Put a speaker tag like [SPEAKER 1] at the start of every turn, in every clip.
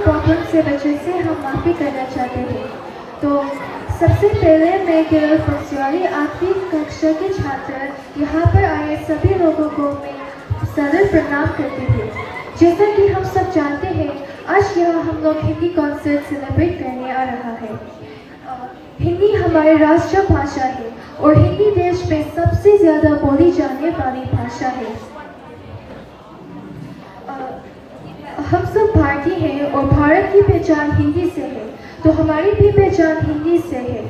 [SPEAKER 1] Problem से वजह से हम माफ़ी करना चाहते हैं। तो सबसे पहले मैं केवल पंचवाड़ी आठवीं कक्षा के छात्र यहाँ पर आए सभी लोगों को मैं सादर प्रणाम करती हूँ। जैसा कि हम सब जानते हैं, आज यहाँ हम लोग हिंदी कॉन्सर्ट सेलिब्रेट करने आ रहा है। हिंदी हमारी राष्ट्रीय भाषा है और हिंदी देश में सबसे ज़्यादा बोली जाने वाली भाषा है। हम सब भारतीय हैं और भारत की पहचान हिंदी से है, तो हमारी भी पहचान हिंदी से है।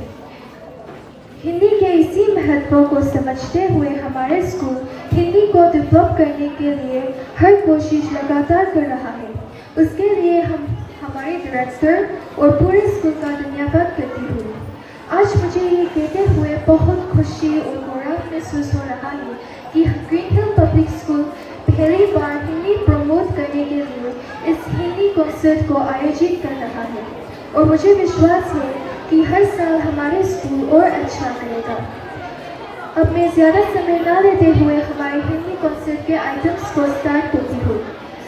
[SPEAKER 1] हिंदी के इसी महत्व को समझते हुए हमारे स्कूल हिंदी को डेवलप करने के लिए हर कोशिश लगातार कर रहा है। उसके लिए हम हमारे डायरेक्टर और पूरे स्कूल का धन्यवाद करती हूँ। आज मुझे ये कहते हुए बहुत खुशी और गौरव महसूस हो रहा है कि ग्रीन हिल पब्लिक स्कूल पहली बार हिंदी प्रमोट करने के लिए इस हिंदी कॉन्सर्ट को आयोजित कर रहा है और मुझे विश्वास है कि हर साल हमारे स्कूल और अच्छा करेगा। अब मैं ज़्यादा समय न लेते हुए हमारे हिंदी कॉन्सर्ट के आइटम्स को स्टार्ट करती हूँ।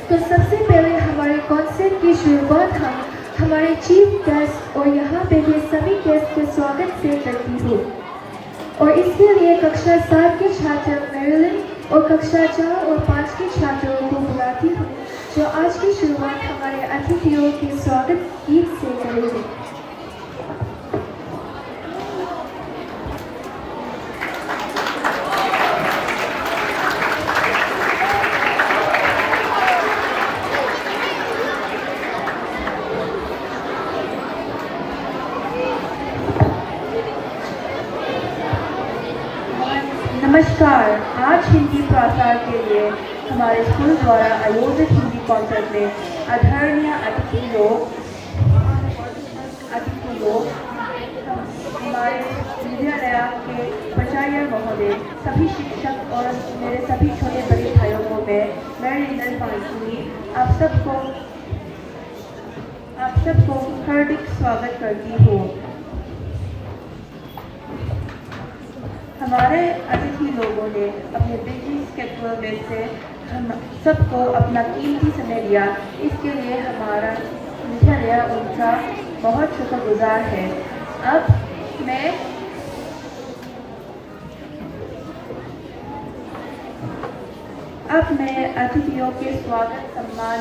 [SPEAKER 1] तो सबसे पहले हमारे कॉन्सर्ट की शुरुआत हम हमारे चीफ गेस्ट और यहाँ पे भी सभी गेस्ट के स्वागत से करती हूँ और इसके लिए कक्षा 7 के छात्र मेरिलिन और कक्षा 4 और 5 के छात्रों को बुलाती हूँ जो आज की शुरुआत हमारे अतिथियों के स्वागत गीत से करेंगे।
[SPEAKER 2] नमस्कार। आज हिंदी प्रसार के लिए हमारे स्कूल द्वारा आयोजित हिंदी कॉन्सर्ट में आदरणीय अतिथि लोग हमारे विद्यालय के प्राचार्य महोदय, सभी शिक्षक और मेरे सभी छोटे बड़े भाइयों को मैं मेरी पांचवी आप सबको हार्दिक स्वागत करती हूँ। हमारे अतिथि लोगों ने अपने बिजी स्केड्यूल में से हम सबको अपना कीमती समय दिया, इसके लिए हमारा विद्यालय उनका बहुत शुक्रगुजार है। अब मैं अतिथियों के स्वागत सम्मान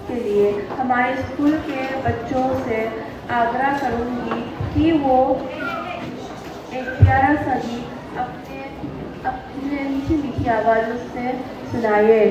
[SPEAKER 2] के लिए हमारे स्कूल के बच्चों से आग्रह करूंगी कि वो एक प्यारा सा गीत अपने मीठी आवाज़ों से सुनाइए।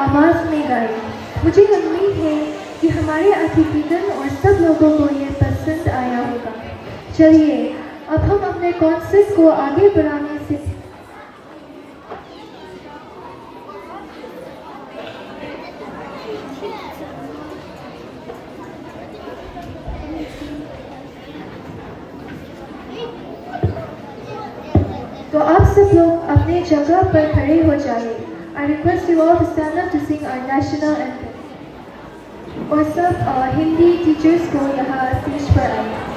[SPEAKER 1] आवाज़ में गाएं। मुझे उम्मीद है कि हमारे अतिथिगण और सब लोगों को ये पसंद आया होगा। चलिए अब हम अपने कॉन्सर्ट को आगे बढ़ाने से तो आप सब लोग अपने जगह पर खड़े हो जाइए। I request you all to stand up to sing our national anthem। और सब हिंदी टीचर्स को यहाँ स्टेज पर आए।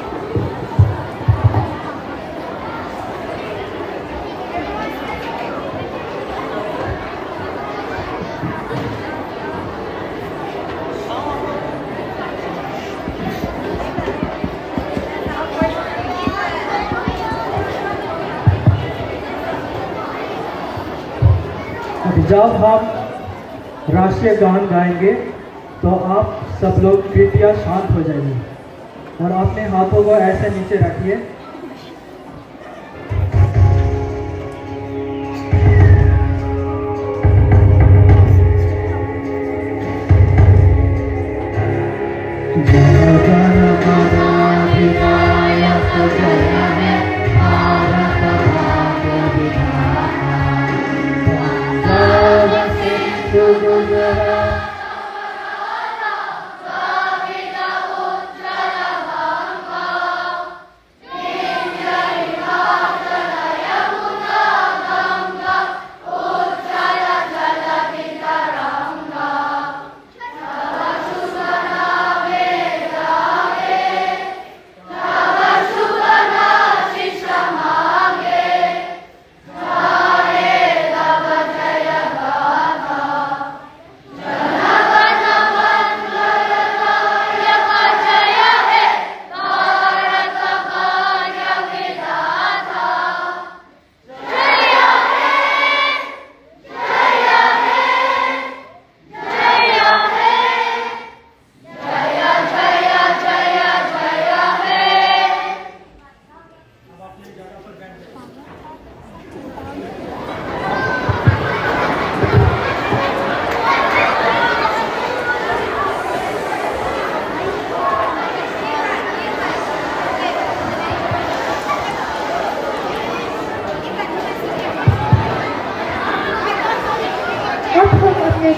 [SPEAKER 3] जब हम राष्ट्रीय गान गाएंगे तो आप सब लोग कृपया शांत हो जाइए और अपने हाथों को ऐसे नीचे रखिए।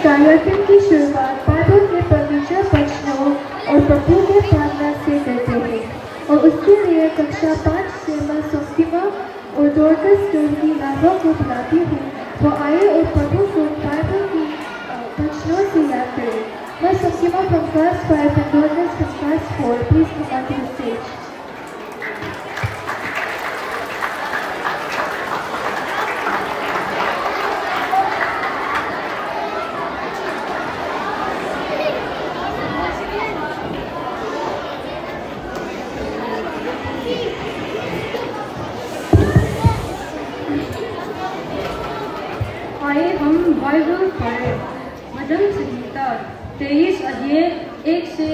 [SPEAKER 3] कार्यक्रम की शुरुआत बाइबल के पवित्र वचनों और प्रभु के प्रार्थना से करते हैं और उसके लिए कक्षा 5 से मैं सुस्तिमा और डॉर्कस की लाभा को बुलाती हूँ। वो आए और प्रभु को बाइबल की वचनों से याद करें। मैं सुस्तिमा from class 5 and Dorcas from class 4. Please come onto the stage.
[SPEAKER 4] आइए हम बाइबल पढ़ें। भजन संहिता 23 अध्याय 1 से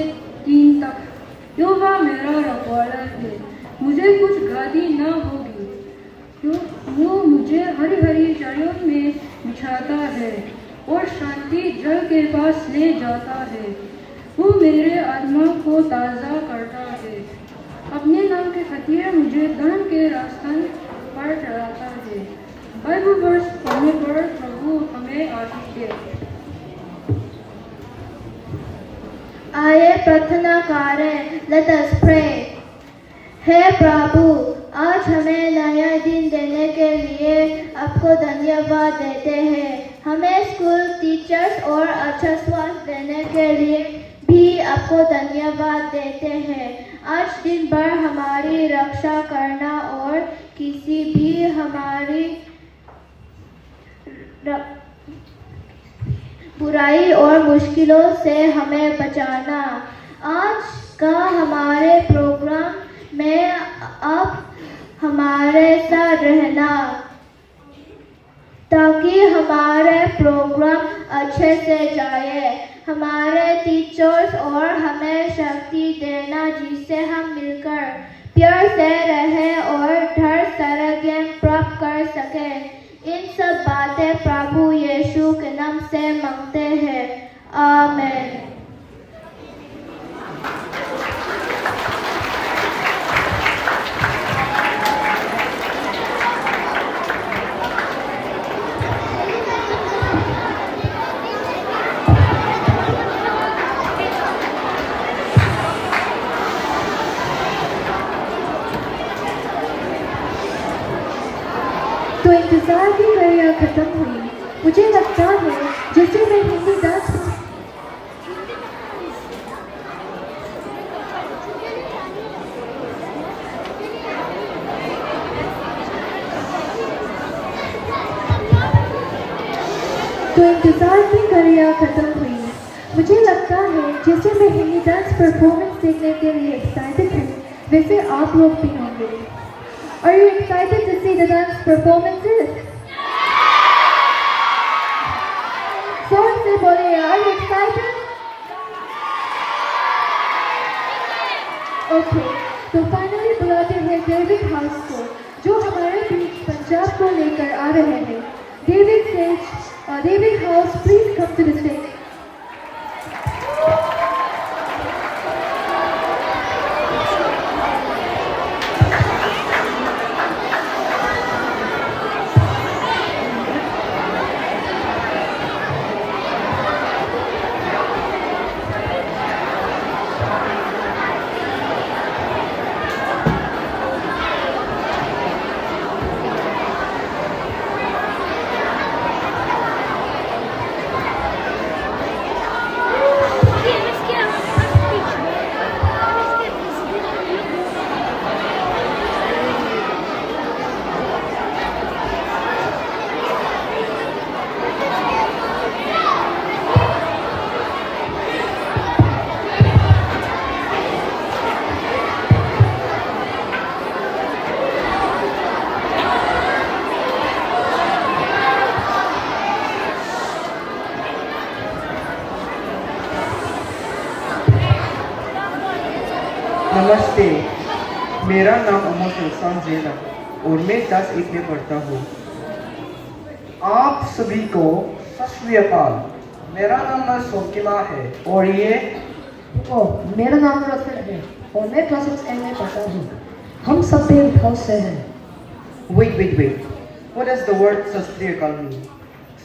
[SPEAKER 4] 3 तक। यहोवा मेरा रखवाला है, मुझे कुछ घाटी न होगी। वो मुझे हरी हरी झाड़ियों में बिछाता है और शांति जल के पास ले जाता है। वो मेरे आत्मा को ताज़ा करता है, अपने नाम के खातिर मुझे धर्म के रास्ते पर चलाता है। बाइबल वर्ष पढ़ने पर प्रभु हमें आशीष दे।
[SPEAKER 1] आइए प्रार्थना करें। Let us pray। हे प्रभु, आज हमें नया दिन देने के लिए आपको धन्यवाद देते हैं। हमें स्कूल टीचर्स और अच्छा स्वास्थ्य देने के लिए भी आपको धन्यवाद देते हैं। आज दिन भर हमारी रक्षा करना और किसी भी हमारी बुराई और मुश्किलों से हमें बचाना। आज का हमारे प्रोग्राम में आप हमारे साथ रहना ताकि हमारे प्रोग्राम अच्छे से जाए। हमारे टीचर्स और हमें शक्ति देना जिससे हम मिलकर प्यार से रहें और ढेर सारा ज्ञान प्राप्त कर सकें।
[SPEAKER 3] इन सब बातें प्रभु यीशु के नाम से मांगते हैं, आमीन।
[SPEAKER 1] तो इंतजार की घड़ियाँ खत्म हुई। मुझे लगता है जैसे मैं हिंदी डांस परफॉर्मेंस देखने के लिए एक्साइटेड हूँ। वैसे आप लोग भी होंगे। Are you excited to see the dance performances? जोर से बोलिए, are you excited? Okay, तो फाइनली बुलाते हैं डेविड हाउस को, जो हमारे बीच पंजाब को लेकर आ रहे हैं। David House, please come to the stage.
[SPEAKER 5] नमस्ते, मेरा नाम अमोश एहसान जैन है और मैं 10 में पढ़ता हूँ। आप सभी को सत श्री अकाल। मेरा नाम सोकिमा है और ये
[SPEAKER 6] मेरा नाम रफिक है और मैं क्लास 6 में पढ़ता हूँ। हम सब डेविड हाउस से हैं।
[SPEAKER 5] Wait. What does the word Sat Sri Akal mean?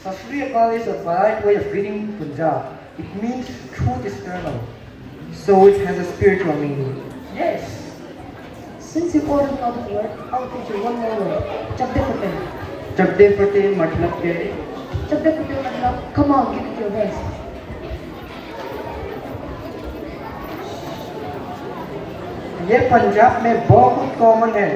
[SPEAKER 5] Sat Sri Akal is a polite way of greeting Punjab. It means truth is eternal. So it has a spiritual meaning.
[SPEAKER 6] Yes. Since you called another word, I'll teach you one more word. Chabde Fateh.
[SPEAKER 5] चब्दे फटे मतलब के
[SPEAKER 6] Chabde Fateh मतलब come on, give it your best.
[SPEAKER 5] ये पंजाब में बहुत common है।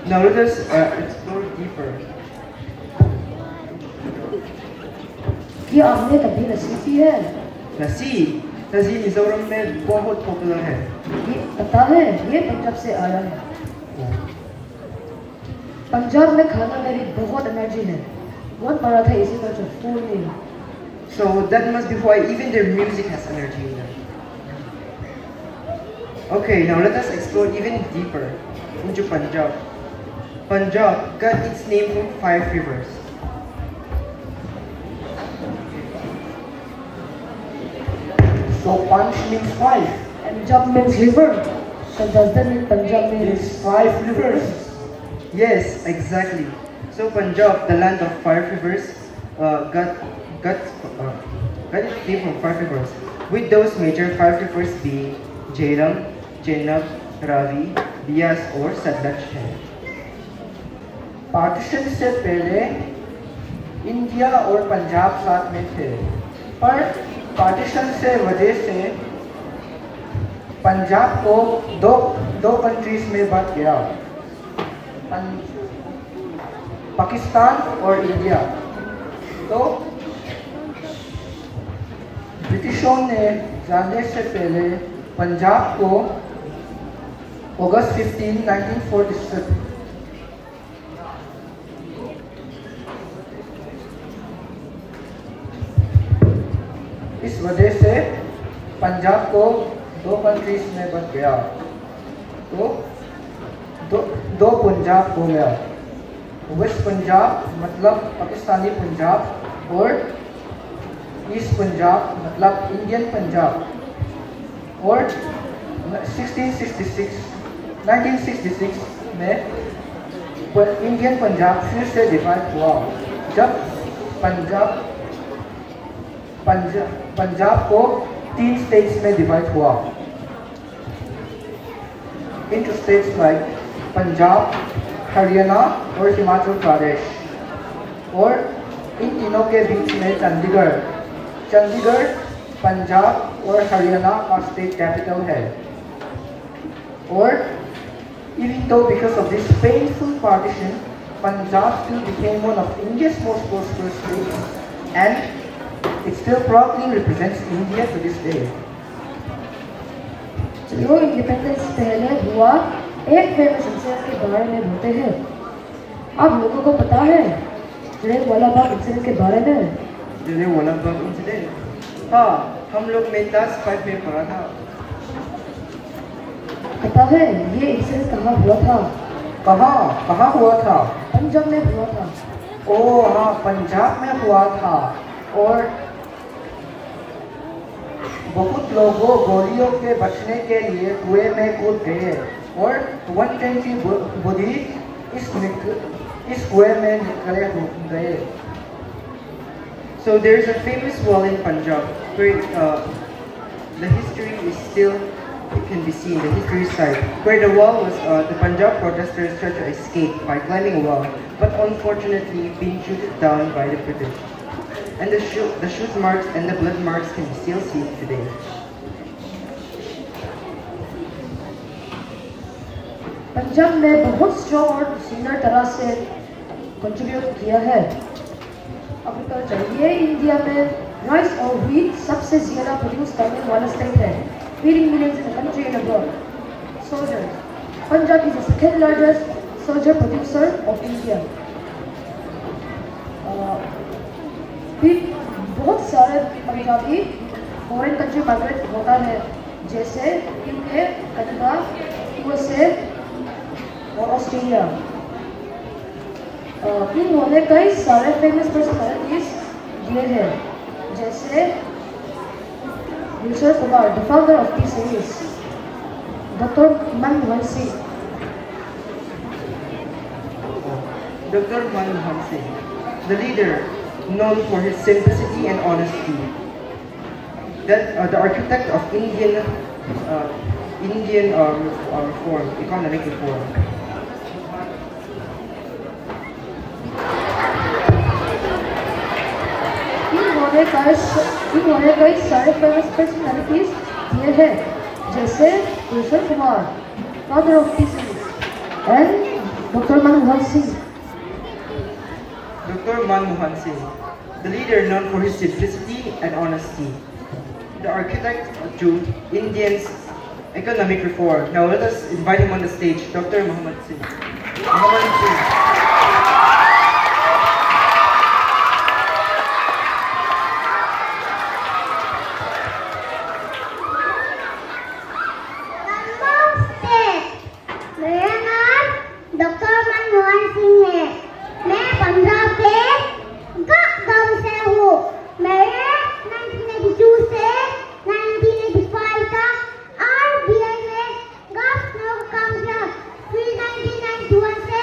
[SPEAKER 5] Now let us explore deeper.
[SPEAKER 6] क्या आपने कभी लस्सी पी है?
[SPEAKER 5] लस्सी मिजोरम में बहुत पॉपुलर है।
[SPEAKER 6] ये पता है, ये पंजाब से आया है। पंजाब में खाना में भी बहुत एनर्जी है। One paratha is equal to full meal.
[SPEAKER 5] So that must be why even their music has energy in them. Okay, now let us explore even deeper into Punjab. Punjab got its name from 5 rivers. So Punch means 5.
[SPEAKER 6] And Jab means river. So does that mean Punjab means
[SPEAKER 5] It's 5 rivers. Yes, exactly. So Punjab, the land of 5 rivers, got its name from 5 rivers. With those major 5 rivers being Jhelum, Chenab, Ravi, Bias और सतलज है। Partition से पहले India और पंजाब साथ में थे, पर partition से वजह से पंजाब को दो कंट्रीज में बंट गया, पाकिस्तान और इंडिया। तो ब्रिटिशों ने जाने से पहले पंजाब को अगस्त 15, 1947 इस वजह से पंजाब को दो कंट्रीज में बट गया, तो दो पंजाब हो गया। वेस्ट पंजाब मतलब पाकिस्तानी पंजाब और ईस्ट पंजाब मतलब इंडियन पंजाब। और 1966 में इंडियन पंजाब फिर से डिवाइड हुआ, जब पंजाब को 3 स्टेट्स में डिवाइड हुआ, into states like Punjab, Haryana और हिमाचल प्रदेश। और इन तीनों के बीच में चंडीगढ़ पंजाब और हरियाणा का स्टेट कैपिटल है। और even though because of this painful partition, Punjab still became one of India's most prosperous states, and it still proudly represents India to this day.
[SPEAKER 6] चलो इंडिपेंडेंस पहले हुआ एक फेमस इंसिडेंट के बारे में बोलते हैं। आप लोगों को पता है जलियांवाला बाग इंसिडेंट के बारे में?
[SPEAKER 5] जलियांवाला बाग इंसिडेंट? हाँ, हम लोग में क्लास 5 में पढ़ा था।
[SPEAKER 6] पता है ये इंसिडेंट कहाँ हुआ था?
[SPEAKER 5] कहाँ हुआ था?
[SPEAKER 6] पंजाब में हुआ था।
[SPEAKER 5] ओह हाँ, पंजाब में हुआ था। और बहुत लोगों गोलियों के बचने के लिए कुएं में कूद गए और 120 बॉडी इस कुएं में निकले गए। So there is a famous wall in Punjab where the history is still, it can be seen, the history side, where the wall was, the Punjab protesters tried to escape by climbing a wall, but unfortunately being shooted down by the British. And the shoot marks and the blood marks can be still seen today.
[SPEAKER 6] Punjab में बहुत strong और सुंदर तरह से contribute किया है agriculture. ये India में राइस और व्हीट सबसे ज़्यादा प्रोड्यूस करने वाला स्टेट है, feeding millions in the country and abroad. Soldiers. Punjab is the second largest soldier producer of India. फिर बहुत सारे पंजाबी फॉरेन कंट्री माइग्रेट होता है, जैसे यूके, कनाडा, यूएसए और ऑस्ट्रेलिया। इन्होंने कई सारे फेमस पर्सनालिटीज दिए हैं, जैसे Wilson Kumar, the founder of T series, doctor Manmohan Singh,
[SPEAKER 5] Dr. Manmohan Singh, the leader known for his simplicity and honesty, the architect of Indian reform, economic reform.
[SPEAKER 6] इन्होंने कई सारे फेमस पर्सनालिटीज दिए हैं, जैसे Wilson Kumar, father of T series, and doctor Manmohan Singh.
[SPEAKER 5] Dr. Manmohan Singh, the leader known for his simplicity and honesty, the architect to Indians' economic reform. Now let us invite him on the stage, Dr. Mohammed Singh. Mohammed Singh.
[SPEAKER 7] मेरा नाम doctor Manmohan Singh है। मैं पंजाब के गांव से हूँ। मैंने 1982 से 1985 तक RBI में काम किया। फिर 1991 से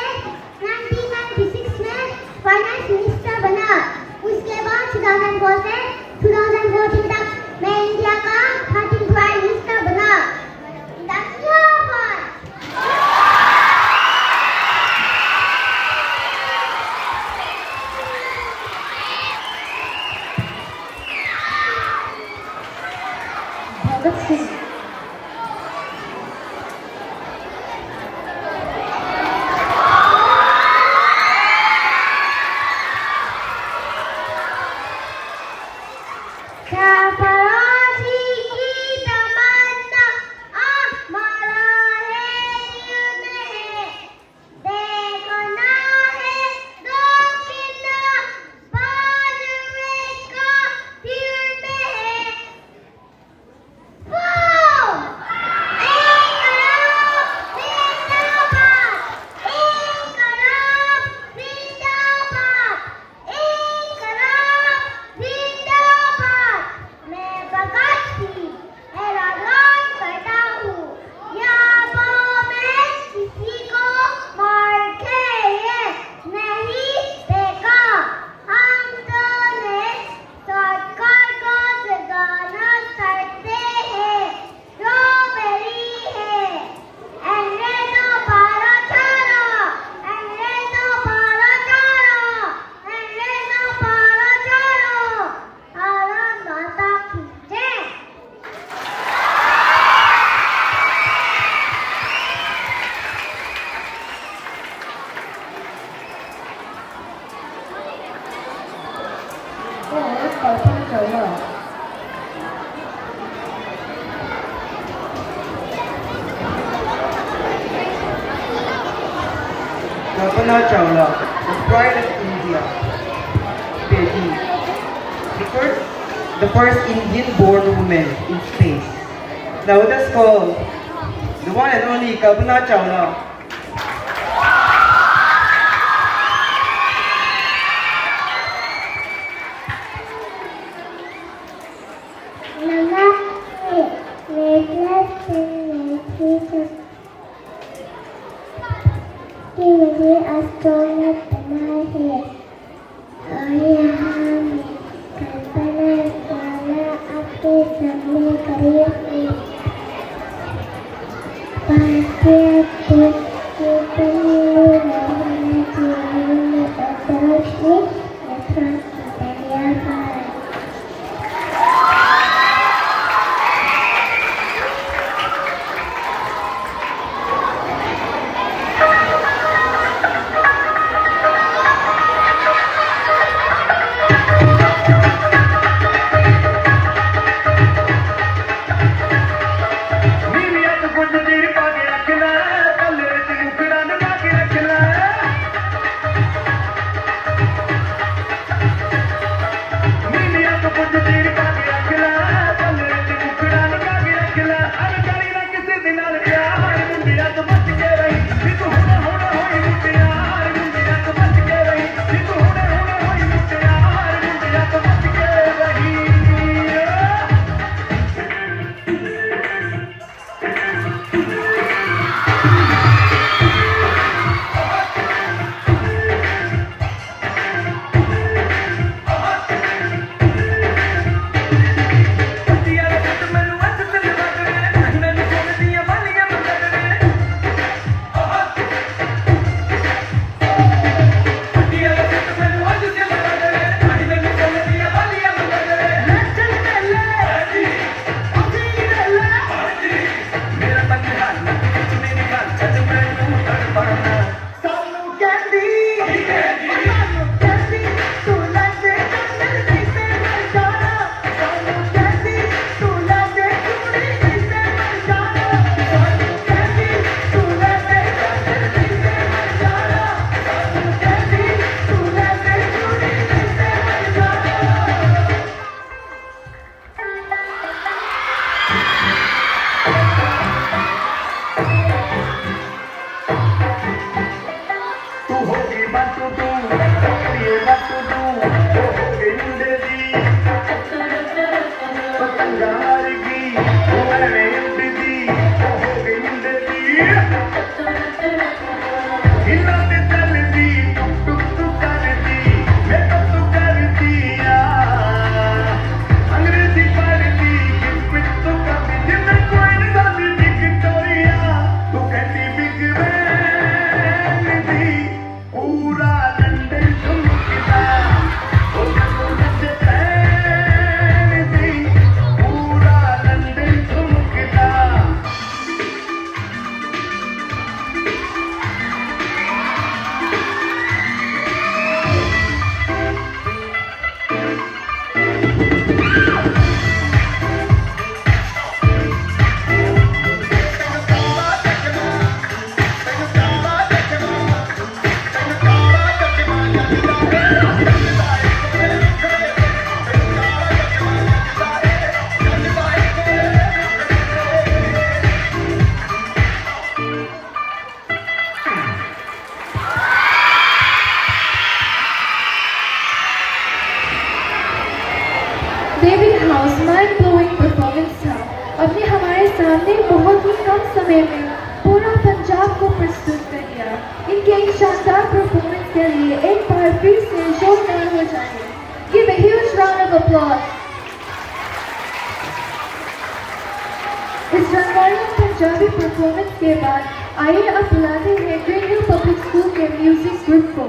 [SPEAKER 5] Kalpana Chawla, the pride of India. Betty, the first Indian-born woman in space. Now let us call the one and only Kalpana Chawla.
[SPEAKER 7] कि मुझे एस्ट्रोनॉट बना है और यहाँ मैं कल्पना चावला आपके सामने खड़ी हूँ भारतीय पुरुष के पहले जीवन में अंतरिक्ष में यात्रा की है
[SPEAKER 1] David house mind blowing performance था। अपने हमारे सामने बहुत ही कम समय में पूरा पंजाब को प्रस्तुत कर दिया। इनके एक शानदार परफॉर्मेंस के लिए एक बार फिर से जोरदार हो जाए। Give a huge round of applause. इस रंगारंग पंजाबी परफॉर्मेंस के बाद आइए अब बुलाते हैं ग्रीन हिल पब्लिक स्कूल के म्यूजिक ग्रुप को,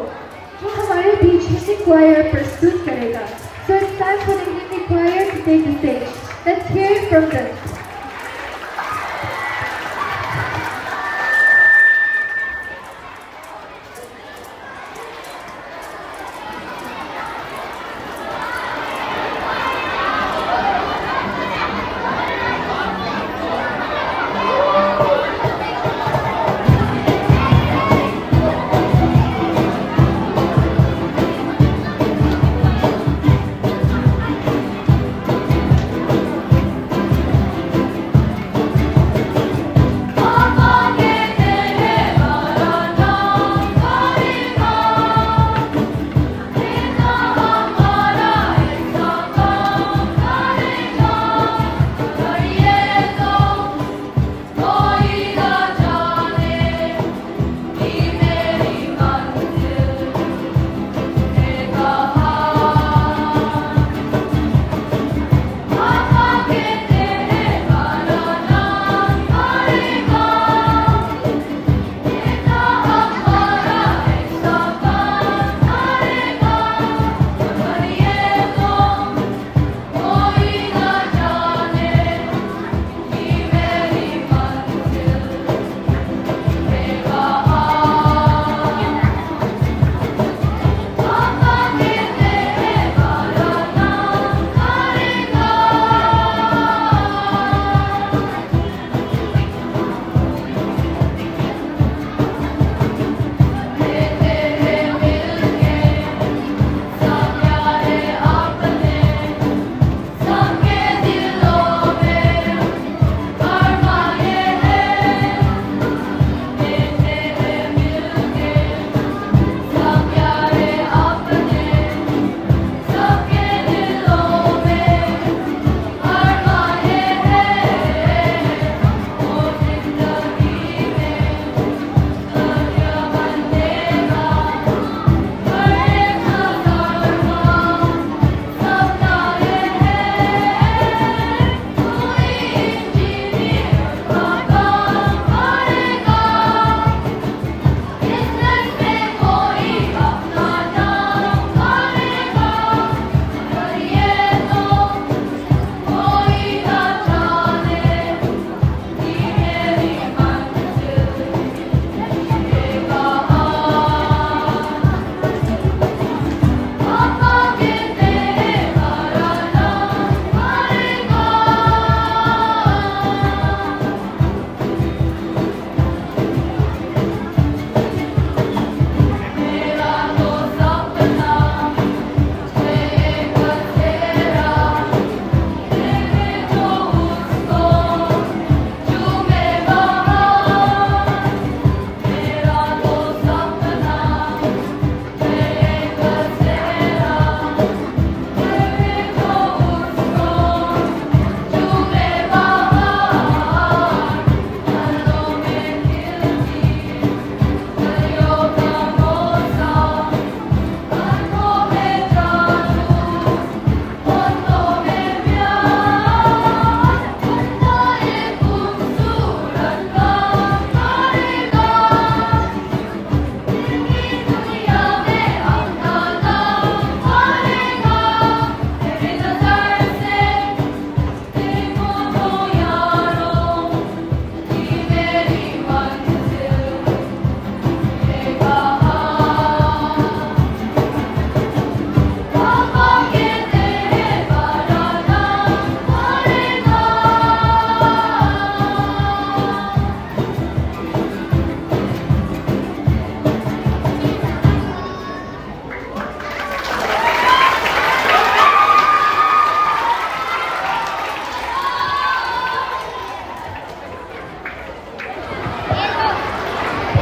[SPEAKER 1] जो हमारे बीच हिंदी क्वायर प्रस्तुत करेगा। So it's time for the Hindi choir to take the stage. Let's hear it from them.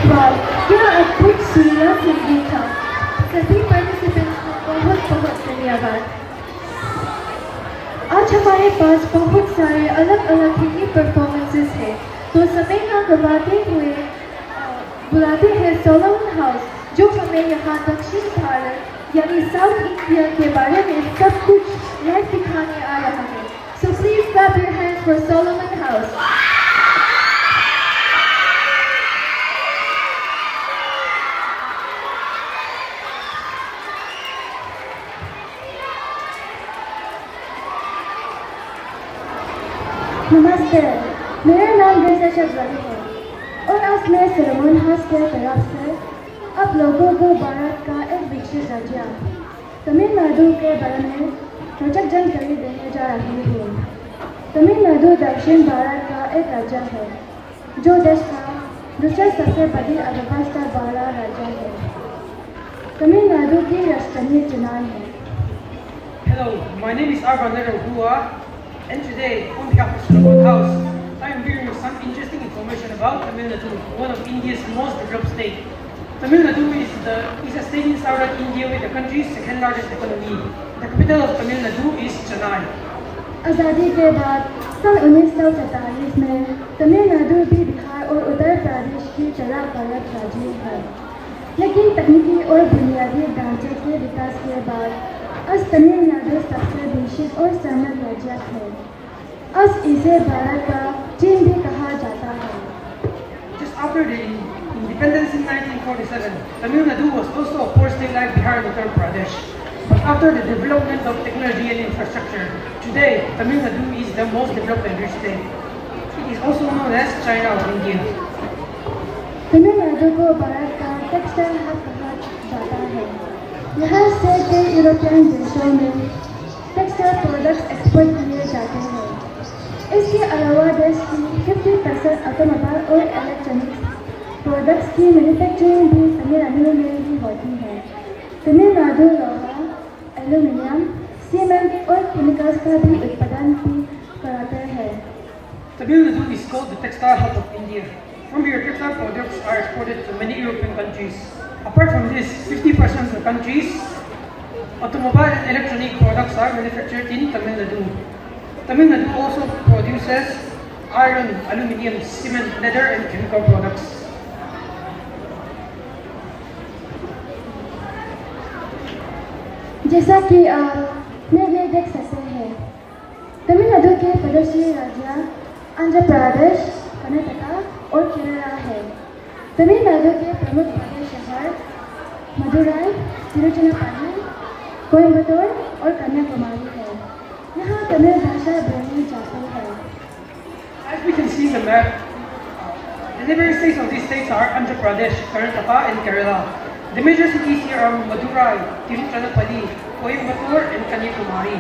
[SPEAKER 1] वाह, यह अद्भुत सुरीला संगीत था। सभी पार्टिसिपेंट्स को बहुत बहुत धन्यवाद। आज हमारे पास बहुत सारे अलग अलग हिंदी परफॉर्मेंसेस हैं, तो समय ना गवाते हुए बुलाते हैं सोलोमन हाउस, जो हमें यहाँ दक्षिण भारत यानी साउथ इंडिया के बारे में सब कुछ लाइव दिखाने आ रहा है। So please clap your hands for Solomon house.
[SPEAKER 3] नमस्ते, मेरा नाम गिरजा शब्दानी है और आज मैं सोलोमन हाउस के तरफ से आप लोगों को भारत का एक विकसित राज्य तमिलनाडु के बारे में रोचक जानकारी देने जा रही हूँ। तमिलनाडु दक्षिण भारत का एक राज्य है जो देश का दूसरा सबसे बड़ी अर्थव्यवस्था वाला राज्य है। तमिलनाडु की राजधानी चेन्नई है।
[SPEAKER 8] Hello, my name is Arvanero Hua, and today, on behalf of Solomon House, I am bringing you some interesting information about Tamil Nadu, one of India's most developed states. Tamil Nadu is a state in southern India with the country's second largest economy. The capital of Tamil Nadu is Chennai.
[SPEAKER 3] आज़ादी के बाद सन 1947 में तमिलनाडु भी बिहार और उत्तर प्रदेश की तरह गलत राज्य है, लेकिन तकनीकी और बुनियादी ढांचे के विकास के बाद आज तमिलनाडु सबसे विकसित और समृद्ध राज्य है। आज इसे भारत का चीन भी कहा जाता है।
[SPEAKER 8] Just after the independence in 1947, Tamil Nadu was also a poor state like Bihar and Uttar Pradesh. But after the development of technology and infrastructure, today Tamil Nadu is the most developed and rich state. It is also known as China of India.
[SPEAKER 3] Tamil Nadu को भारत का textile hub कहा जाता है। यहाँ से कई European देशों में टेक्सटाइल प्रोडक्ट्स एक्सपोर्ट किए जाते हैं। इसके अलावा देश की 50% ऑटोमोबाइल और इलेक्ट्रॉनिक्स प्रोडक्ट्स की मैन्युफैक्चरिंग भी तमिलनाडु में ही होती है। तमिलनाडु लोहा, एल्यूमिनियम, सीमेंट और केमिकल्स का भी उत्पादन भी कराते हैं।
[SPEAKER 8] Tamil Nadu is called the textile hub of India. From here, textile products are exported to many European countries. Apart from this, 50% of the country's automobile and electronic products are manufactured in Tamil Nadu. Tamil Nadu also produces iron, aluminium, cement, leather and chemical products.
[SPEAKER 3] जैसा कि आप में देख सकते हैं, तमिलनाडु के पड़ोसी राज्य आंध्र प्रदेश, कर्नाटक और केरला है। तमिलनाडु के प्रमुख बड़े शहर मदुराई, तिरुचिरापल्ली, कोयम्बटूर और कन्याकुमारी है। यहाँ तमिल भाषा बोली जाती है।
[SPEAKER 8] As we can see in the map, the neighboring states of these states are Andhra Pradesh, Karnataka and Kerala. The major cities here are Madurai, Tiruchirappalli, Coimbatore and Kanyakumari.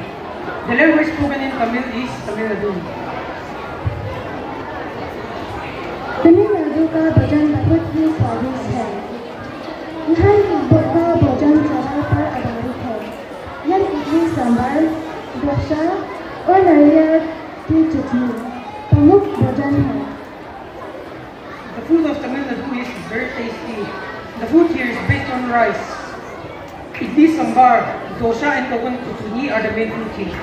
[SPEAKER 8] The language spoken in Tamil is Tamil Nadu.
[SPEAKER 3] Tamil Nadu का भोजन बहुत ही स्वादिष्ट है। यहाँ का भोजन चावल पर आधारित है। यह इडली सांभर, डोसा और नारियल की चटनी प्रमुख भोजन है।
[SPEAKER 8] The food of Tamil Nadu is very tasty. The food here is based on rice. Idli sambar, dosa and coconut chutney are the main food here.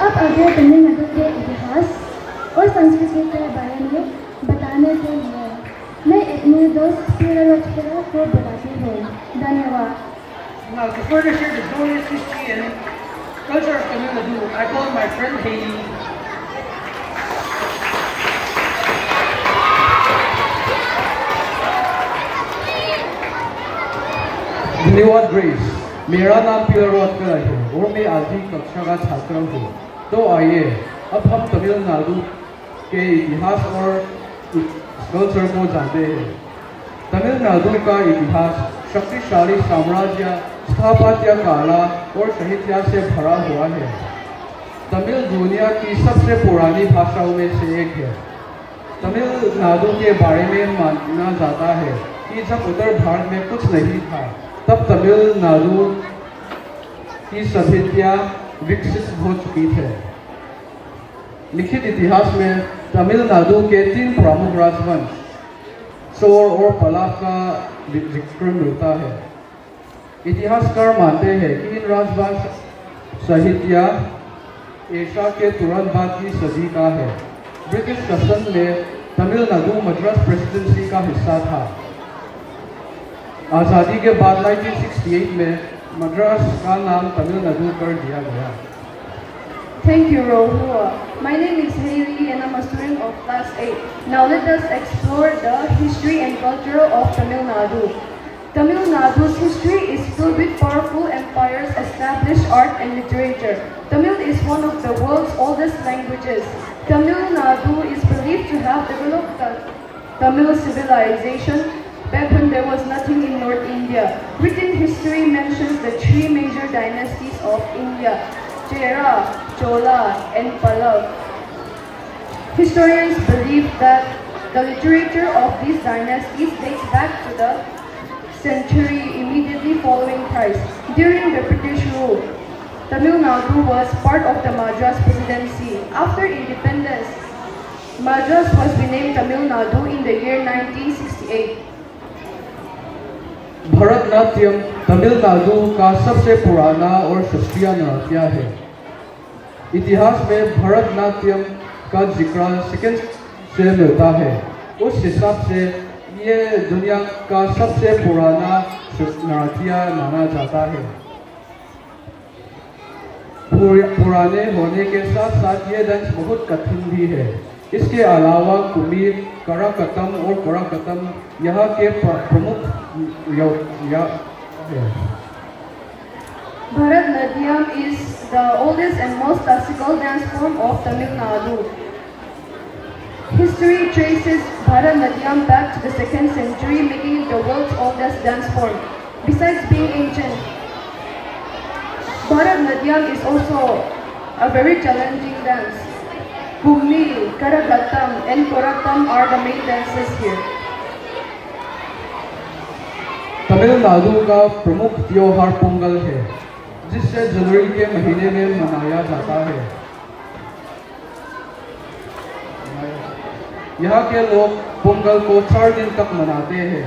[SPEAKER 3] अब आगे तमिलनाडु के इतिहास और संस्कृति के बारे में बताने के लिए मैं अपने दोस्त पीरलोचकरा को बुलाती हूँ। धन्यवाद।
[SPEAKER 8] Now to further share the glorious history and culture of Tamil Nadu, I call my friend Haley.
[SPEAKER 9] धन्यवाद ग्रेस। मेरा नाम पीरलोचकरा है और मैं 8वीं कक्षा का छात्र हूँ। तो आइए अब हम तमिलनाडु के इतिहास और कल्चर को जानते हैं। तमिलनाडु का इतिहास शक्तिशाली साम्राज्य, स्थापत्य कला और साहित्य से भरा हुआ है। तमिल दुनिया की सबसे पुरानी भाषाओं में से एक है। तमिलनाडु के बारे में माना जाता है कि जब उत्तर भारत में कुछ नहीं था, तब तमिलनाडु की सभ्यता विकसित हो चुकी थी। लिखित इतिहास में तमिलनाडु के 3 प्रमुख राजवंश शोर और पलाश का जिक्र मिलता है। इतिहासकार मानते हैं कि इन राजवंश साहित्य एशिया के तुरंत बाद की सदी का है। ब्रिटिश शासन में तमिलनाडु मद्रास प्रेसिडेंसी का हिस्सा था। आज़ादी के बाद 1968 में मद्रास का नाम तमिलनाडु कर दिया गया।
[SPEAKER 2] Thank you, Rohua. My name is Haley and I'm a student of class 8. Now let us explore the history and culture of Tamil Nadu. Tamil Nadu's history is filled with powerful empires, established art and literature. Tamil is one of the world's oldest languages. Tamil Nadu is believed to have developed the Tamil civilization back when there was nothing in North India. Written history mentions the three major dynasties of India: Chera, Chola, and Pallava. Historians believe that the literature of these dynasties dates back to the century immediately following Christ. During the British rule, Tamil Nadu was part of the Madras Presidency. After independence, Madras was renamed Tamil Nadu in the year 1968.
[SPEAKER 9] Bharatanatyam Tamil Nadu का सबसे पुराना और शास्त्रीय नृत्य है। इतिहास में भरतनाट्यम का जिक्र सेकंड से मिलता है। उस हिसाब से ये दुनिया का सबसे पुराना नृत्य माना जाता है। पुराने होने के साथ साथ ये डांस बहुत कठिन भी है। इसके अलावा कुमीर, कराकतम और कराकतम यहाँ के प्रमुख है।
[SPEAKER 2] Bharatnatyam is the oldest and most classical dance form of Tamil Nadu. History traces Bharatnatyam back to the 2nd century, making it the world's oldest dance form. Besides being ancient, Bharatnatyam is also a very challenging dance. Kumil, Karagatam, and Koratam are the main dances here.
[SPEAKER 9] Tamil Nadu का प्रमुख त्योहार पोंगल है, जिसे जनवरी के महीने में मनाया जाता है। यहाँ के लोग पोंगल को 4 दिन तक मनाते हैं,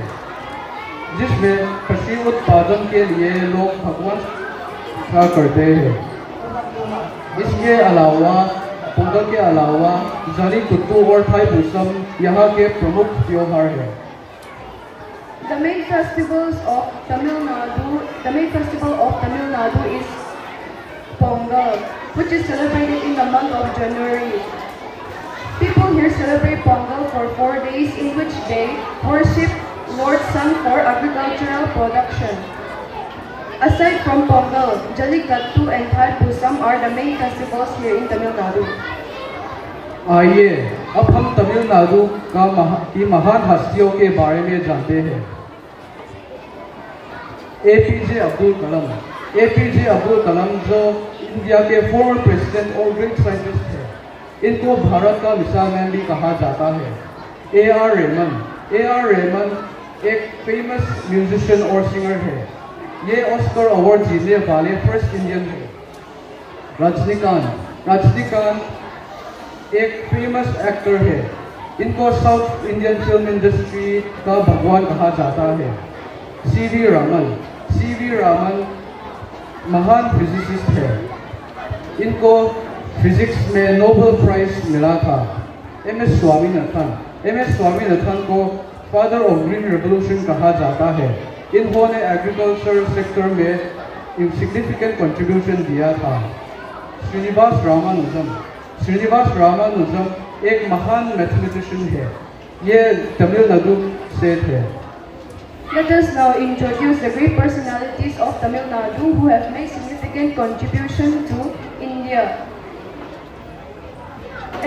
[SPEAKER 9] जिसमें कृषि उत्पादन के लिए लोग भगवान का करते हैं। इसके अलावा पोंगल के अलावा जानी कुत्तू और थाई पुसम यहाँ के प्रमुख त्योहार हैं।
[SPEAKER 2] The main festival of Tamil Nadu is Pongal, which is celebrated in the month of January. People here celebrate Pongal for 4 days, in which they worship Lord Sun for agricultural production. Aside from Pongal, Jallikattu and Thai Pusam are the main festivals here in Tamil Nadu.
[SPEAKER 9] आइए अब हम तमिलनाडु की महान हस्तियों के बारे में जानते हैं। एपीजे अब्दुल कलाम। एपीजे अब्दुल कलाम जो इंडिया के फॉर्मर प्रेसिडेंट और ग्रेट साइंटिस्ट हैं, इनको भारत का मिसाइल मैन भी कहा जाता है। ए.आर. रहमान एक फेमस म्यूजिशियन और सिंगर है। ये ऑस्कर अवार्ड जीतने वाले फर्स्ट इंडियन है। रजनीकांत एक फेमस एक्टर है। इनको साउथ इंडियन फिल्म इंडस्ट्री का भगवान कहा जाता है। सी.वी. रामन महान फिजिसिस्ट है। इनको फिजिक्स में नोबेल प्राइज मिला था। एम.एस. स्वामीनाथन को फादर ऑफ ग्रीन रेवोल्यूशन कहा जाता है। इन्होंने एग्रीकल्चर सेक्टर में सिग्निफिकेंट कंट्रीब्यूशन दिया था। श्रीनिवास रामानुजम एक महान मैथमेटिशियन है। ये तमिलनाडु से थे।
[SPEAKER 2] Let us now introduce the great personalities of Tamil Nadu who have made significant contribution to India.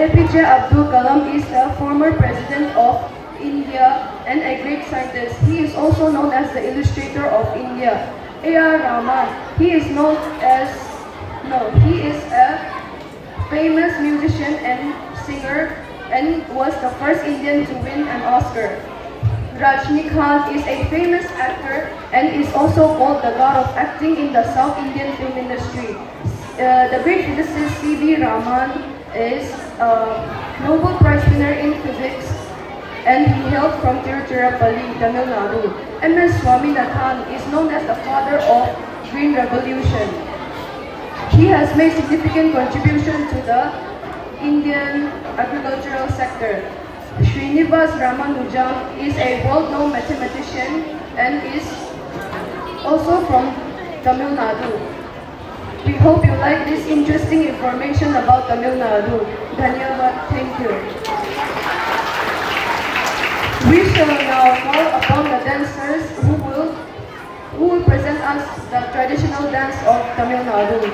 [SPEAKER 2] APJ Abdul Kalam is a former president of India and a great scientist. He is also known as the illustrator of India. A.R. Rahman, he is a famous musician and singer and was the first Indian to win an Oscar. Rajnikant is a famous actor and is also called the god of acting in the South Indian film industry. The great physicist C.V. Raman is a Nobel Prize winner in physics and he hailed from Tiruchirappalli, Tamil Nadu. M.S. Swaminathan is known as the father of Green Revolution. He has made significant contribution to the Indian agricultural sector. Srinivas Ramanujan is a well-known mathematician and is also from Tamil Nadu. We hope you like this interesting information about Tamil Nadu. Dhanyavad, thank you. We shall now call upon the dancers who will present us the traditional dance of Tamil Nadu.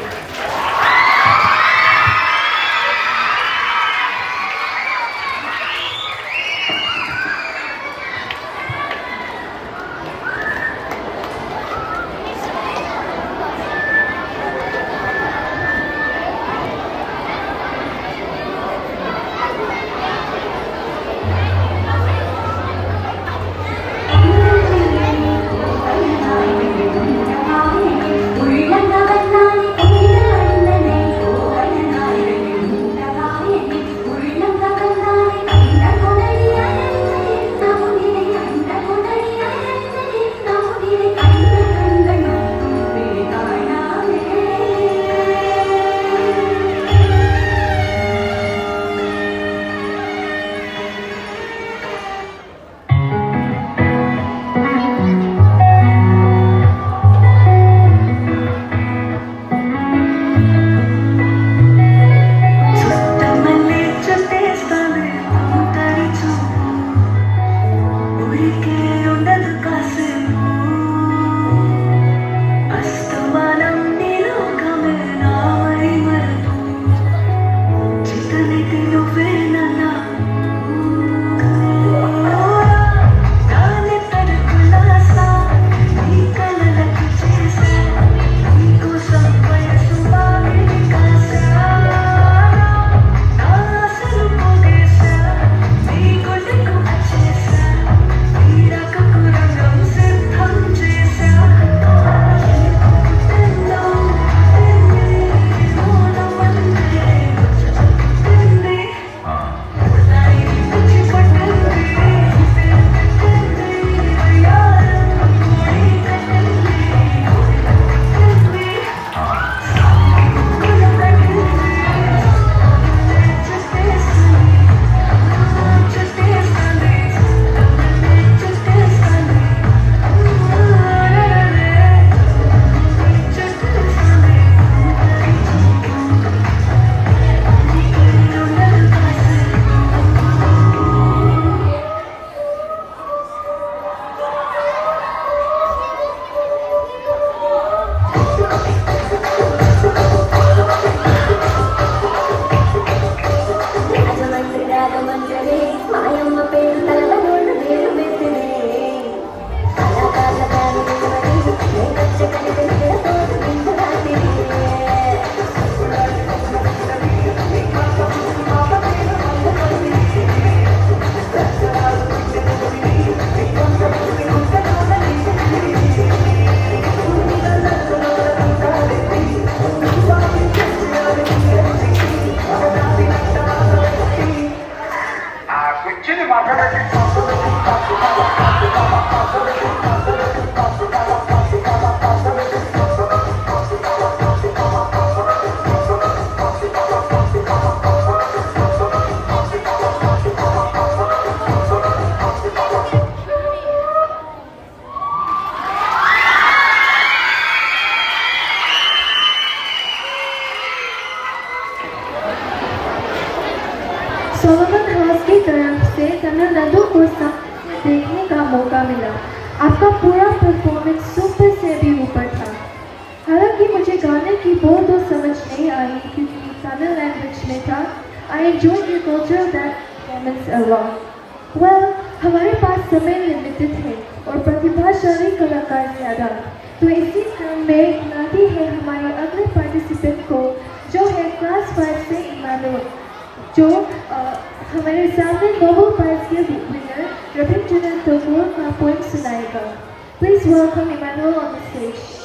[SPEAKER 1] Solomon house की तरफ से तमिलनाडु को सामने देखने का मौका मिला। आपका पूरा परफॉर्मेंस सुपर से भी ऊपर था। हालांकि मुझे गाने की बोल तो समझ नहीं आई क्योंकि तमिल लैंग्वेज में था। I enjoyed your cultural dance performance a lot. Well, हमारे पास समय लिमिटेड है और प्रतिभाशाली कलाकार ज़्यादा, तो इसी क्रम में बुलाती है हमारे अगले पार्टिसिपेंट को, जो है क्लास 5 से इमानुअल, जो हमारे सामने नोबेल प्राइज के विनर रविंद्रनाथ टैगोर का पोएम सुनाएगा। Please welcome Emmanuel on the stage.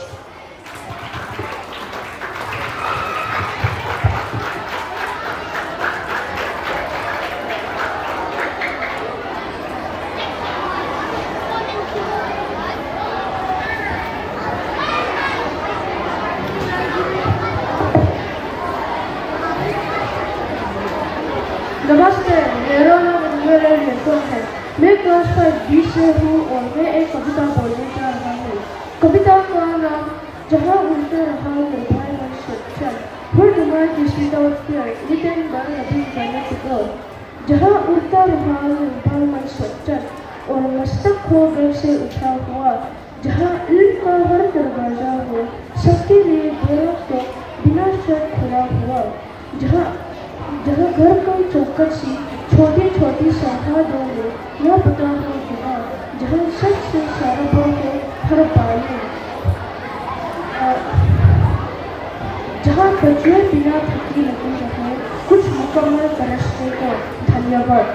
[SPEAKER 3] बीच से हूँ और मैं एक कविता बोलने जा रहा हूँ। कविता का नाम जहाँ उड़ता रहा निर्भय मन Sachal. Where the mind is without fear, written by Rabindranath. जहाँ उड़ता रहा निर्भय मन सच्चल और मस्तक हो गर्व से उठा हुआ, जहाँ इल्म का हर दरवाजा हो सबके लिए द्वारों को बिना शर्त खुला हुआ, जहाँ घर की चौखट सी छोटी छोटी सौगातों में न पता हो गुना, जहाँ सच से शारदों के हर बालू, जहाँ बच्चे बिना थकी लगी रहे कुछ मुकम्मल बरसने को। धन्यवाद।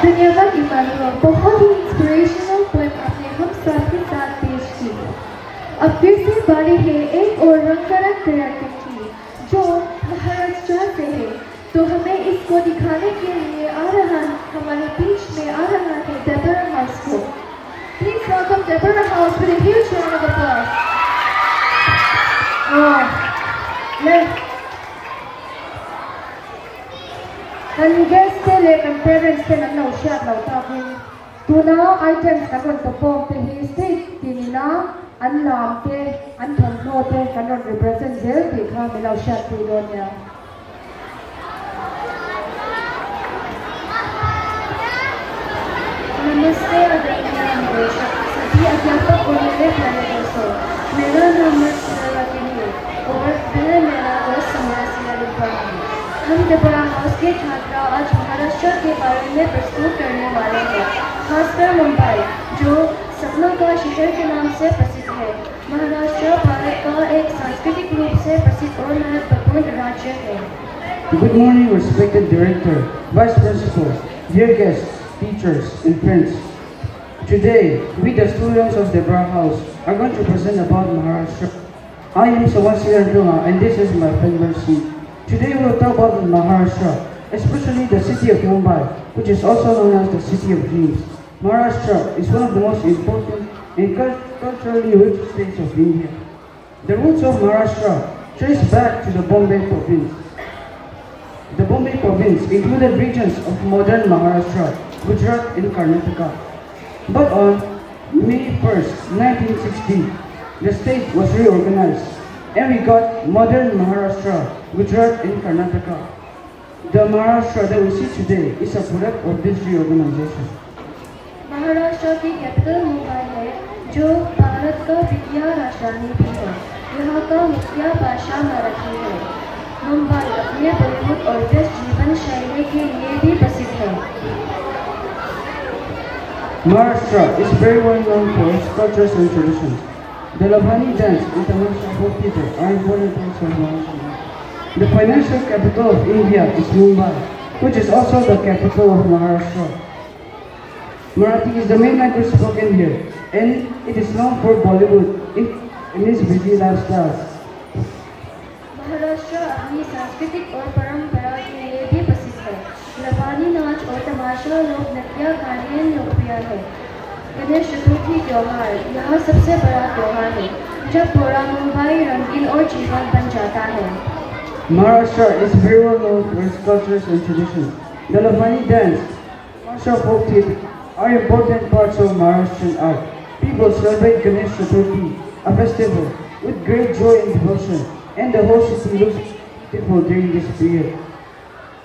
[SPEAKER 1] धन्यवाद इमानुअल, बहुत ही इंस्पिरेशनल पोएम आपने हम सब के साथ पेश की। अब फिर से बारी है एक और रंगारंग तैयारी की जो महाराष्ट्र से है, तो हमें इसको दिखाने के लिए हमारे बीच में आ रहा है डेबोरा हाउस को। Please welcome Deborah House with a huge round of applause.
[SPEAKER 3] ನನ್ನ ಗೆಸ್ಟಲ್ಲಿ ಕಂಪೇರೆನ್ಸ್ಗೆ ನನ್ನ ಹುಷಾರ್ ಲೌತಾಗಿ ತುನಾ ಐಟಮ್ಸ್ ಕನ್ನಡ ಪೋಂಪೆ ಹಿಸ್ಟ್ರಿ ತಿನಿನ ಅನ್ನಾಂತೆ ಅಂಥನ್ನೋತೆ ಕನ್ನಡ ರಿಪ್ರೆಸೆಂಟ್ ಜೆಲ್ದಿ ಖಾಮಿ ಲೌಶಾರ್ ತಿರೋನ್ಯ
[SPEAKER 1] नमस्ते आदरणीय निदेशक, सभी अध्यापक और मेरे प्यारे दोस्तों, मेरा नाम है और वह मेरा दोस्त समरासिया लिब्बानी। हम डेबोरा हाउस के छात्रा आज महाराष्ट्र के बारे में प्रस्तुत करने वाले हैं, खासकर मुंबई जो सपनों का शहर के नाम से प्रसिद्ध है। महाराष्ट्र भारत का एक सांस्कृतिक रूप से प्रसिद्ध और महत्वपूर्ण राज्य है।
[SPEAKER 10] Good morning, respected director, vice principal, dear guests, teachers, and friends. Today, we, the students of Deborah House, are going to present about Maharashtra. I am Sawasya Ruma, and this is my favorite seat. Today, we will talk about Maharashtra, especially the city of Mumbai, which is also known as the city of dreams. Maharashtra is one of the most important and culturally rich states of India. The roots of Maharashtra trace back to the Bombay province. The Bombay province included regions of modern Maharashtra, Gujarat and Karnataka. But on May 1st, 1960, the state was reorganized and we got modern Maharashtra, Gujarat and Karnataka. The Maharashtra that we see today is a product of this reorganization.
[SPEAKER 1] Maharashtra की capital Mumbai है जो भारत का विद्या राजधानी भी है। यहाँ का मुख्य भाषा मराठी है। मुंबई अपने बॉलीवुड और व्यस्त जीवन शैली के लिए भी प्रसिद्ध है।
[SPEAKER 10] Maharashtra is very well known for its cultures and traditions. The Lavani dance and Tamasha folk theatre are important parts of Maharashtra. The financial capital of India is Mumbai, which is also the capital of Maharashtra. Marathi is the main language spoken here, and it is known for Bollywood in its busy lifestyle.
[SPEAKER 1] Maharashtra अपनी सांस्कृतिक और परंपरा के लिए भी प्रसिद्ध है। लवानी नाच और तमाशा लोक नृत्य गाने लोकप्रिय है। गणेश चतुर्थी त्योहार यहाँ सबसे बड़ा त्योहार है जब पूरा मुंबई रंगीन और जीवंत बन जाता है।
[SPEAKER 10] Maharashtra is very well known for its cultures and traditions. The Lavani dance, Tamasha folk theatre are important parts of Maharashtrian art. People celebrate Ganesh Chaturthi, a festival, with great joy and devotion, and the whole city looks beautiful during this period.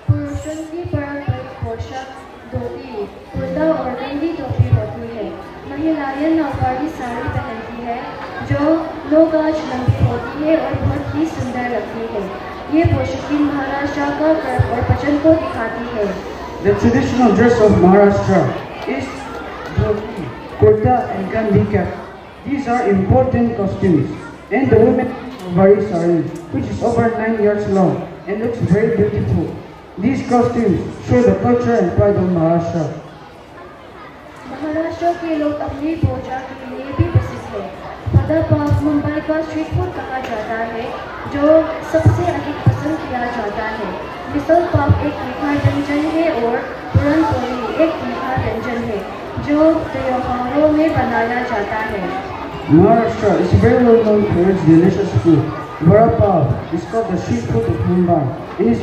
[SPEAKER 1] पुरुषों की पारंपरिक पोशाक धोती, कुर्ता और गंदी टोपी होती है। महिलाएं नौवारी साड़ी पहनती है जो लोकाज लंबी होती है और बहुत ही सुंदर लगती है। ये पोशाकें महाराष्ट्र का गर्व और वचन को दिखाती है।
[SPEAKER 10] The traditional dress of Maharashtra is dhoti, kurta and gandhi cap. These are important costumes, and the women wear sari, which is over 9 yards long and looks very beautiful. These costumes show the culture and pride of Maharashtra.
[SPEAKER 1] Maharashtra के लोग अपनी पोशाक के लिए भी प्रसिद्ध है। वडापाव मुंबई का स्ट्रीट फूड कहा जाता है जो सबसे अधिक पसंद किया जाता है। मिसल पाव एक मीठा व्यंजन है और पुरन पोली एक मीठा व्यंजन है।
[SPEAKER 2] जो त्योहारों में बनाया जाता है।
[SPEAKER 10] Maharashtra is very well known for its delicious food. Vada pav is called the street food of Mumbai and is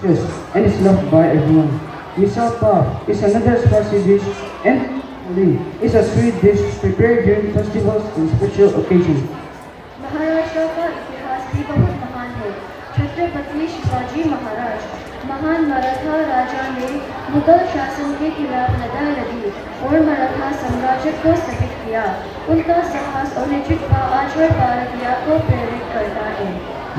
[SPEAKER 10] delicious and is loved by everyone. Misal pav is another spicy dish and puri is a sweet dish prepared during festivals and special occasions.
[SPEAKER 2] Maharashtra का इतिहास भी बहुत महान है। छत्रपति शिवाजी महाराज महान मराठा राजा ने मुगल शासन के खिलाफ लड़ाई लड़ी और मराठा साम्राज्य को स्थापित किया। उनका साहस और नेतृत्व आज हर भारतीय को प्रेरित करता है।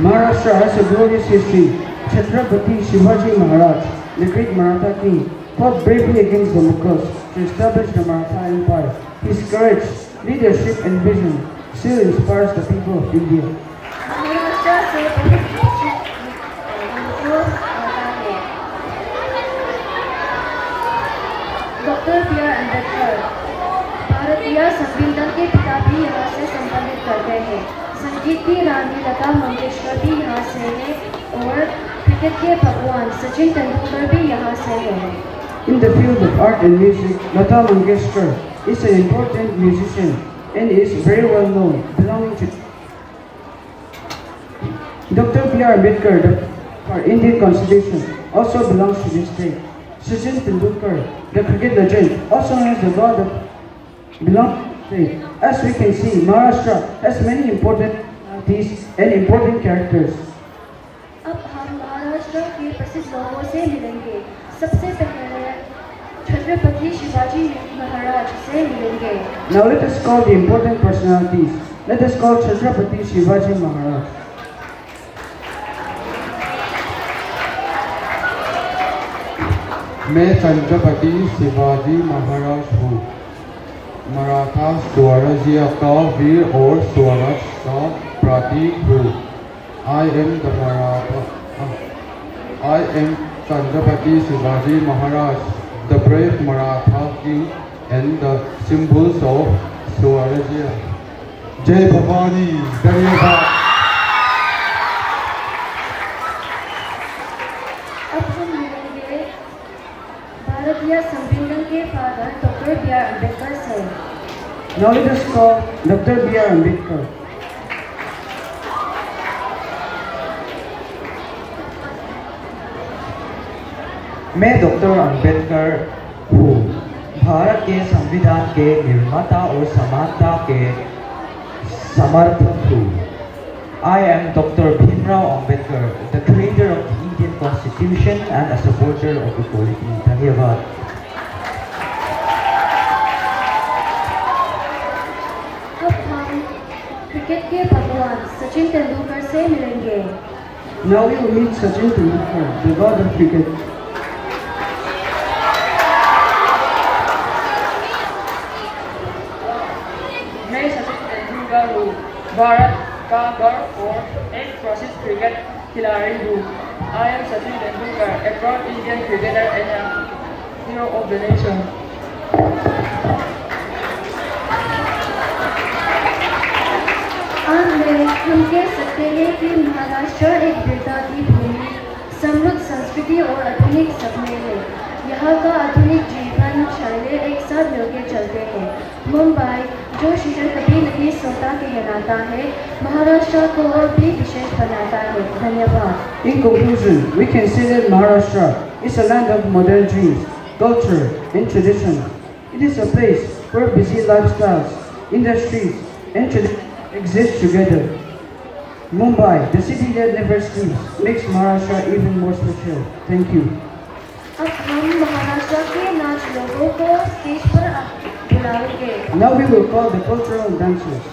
[SPEAKER 10] Maharashtra has a glorious history. Chhatrapati Shivaji Maharaj, the great Maratha king, fought bravely against the Mughals to establish the Maratha Empire. His courage, leadership and vision still inspires the people of India.
[SPEAKER 2] Maharashtra से बहुत कुछ आता है। Doctor B R Ambedkar भारतीय संविधान के पिता भी यहाँ से संबंधित करते हैं। संगीत की रानी लता मंगेशकर भी यहाँ से है और क्रिकेट के भगवान सचिन तेंदुलकर भी यहाँ से है।
[SPEAKER 10] In the field of art and music, Lata Mangeshkar is an important musician and is very well known, belonging to Dr. B.R. Ambedkar, our Indian Constitution, also belongs to this state. Sachin Tendulkar, the cricket legend, also known as the god of belongs to the state. As we can see, Maharashtra has many important personalities and important characters.
[SPEAKER 2] अब हम महाराष्ट्र के प्रसिद्ध लोगों से मिलेंगे। सबसे पहले छत्रपति शिवाजी महाराज से मिलेंगे।
[SPEAKER 10] Now let us call the important personalities. Let us call Chhatrapati Shivaji Maharaj.
[SPEAKER 9] मैं छत्रपति शिवाजी महाराज हूँ। मराठा स्वराज्य का वीर और स्वराज का प्रतीक हूँ। I am Chhatrapati Shivaji Maharaj, the brave Maratha king and the symbols of Swarajya. Jai Bhavani, धन्यवाद।
[SPEAKER 2] अब हम मिलेंगे भारतीय संविधान के father doctor B R Ambedkar से।
[SPEAKER 10] Now let us call Dr. B.R. Ambedkar.
[SPEAKER 5] मैं डॉक्टर अम्बेडकर हूँ। भारत के संविधान के निर्माता और समानता के समर्थक हूँ। I am Dr. Bhimrao Ambedkar, the creator of the Indian Constitution and a supporter of equality. धन्यवाद।
[SPEAKER 2] अब हम क्रिकेट के भगवान सचिन तेंदुलकर से मिलेंगे।
[SPEAKER 10] Now we will meet Sachin Tendulkar, the god of cricket.
[SPEAKER 11] मैं सचिन तेंदुलकर हूँ। भारत का गर्व और एक प्रसिद्ध क्रिकेट खिलाड़ी हूँ। I am Sachin Tendulkar, a proud Indian cricketer and a hero of the nation.
[SPEAKER 2] अंत में हम कह सकते हैं कि महाराष्ट्र एक वीरता की भूमि, समृद्ध संस्कृति और आधुनिक सपने है। यहाँ का आधुनिक जीवन शैली एक साथ मिलकर चलते हैं। मुंबई जो शहर कभी नहीं सोता कहलाता है, महाराष्ट्र को और भी विशेष बनाता है। धन्यवाद।
[SPEAKER 10] In conclusion, we can say that Maharashtra is a land of modern dreams, culture, and tradition. It is a place where busy lifestyles, industries, and traditions exist together. Mumbai, the city that never sleeps, makes Maharashtra even more special. Thank you.
[SPEAKER 2] अब हम महाराष्ट्र के नाच लोगों को stage पर बुलाएंगे।
[SPEAKER 10] Now we will call the cultural dancers.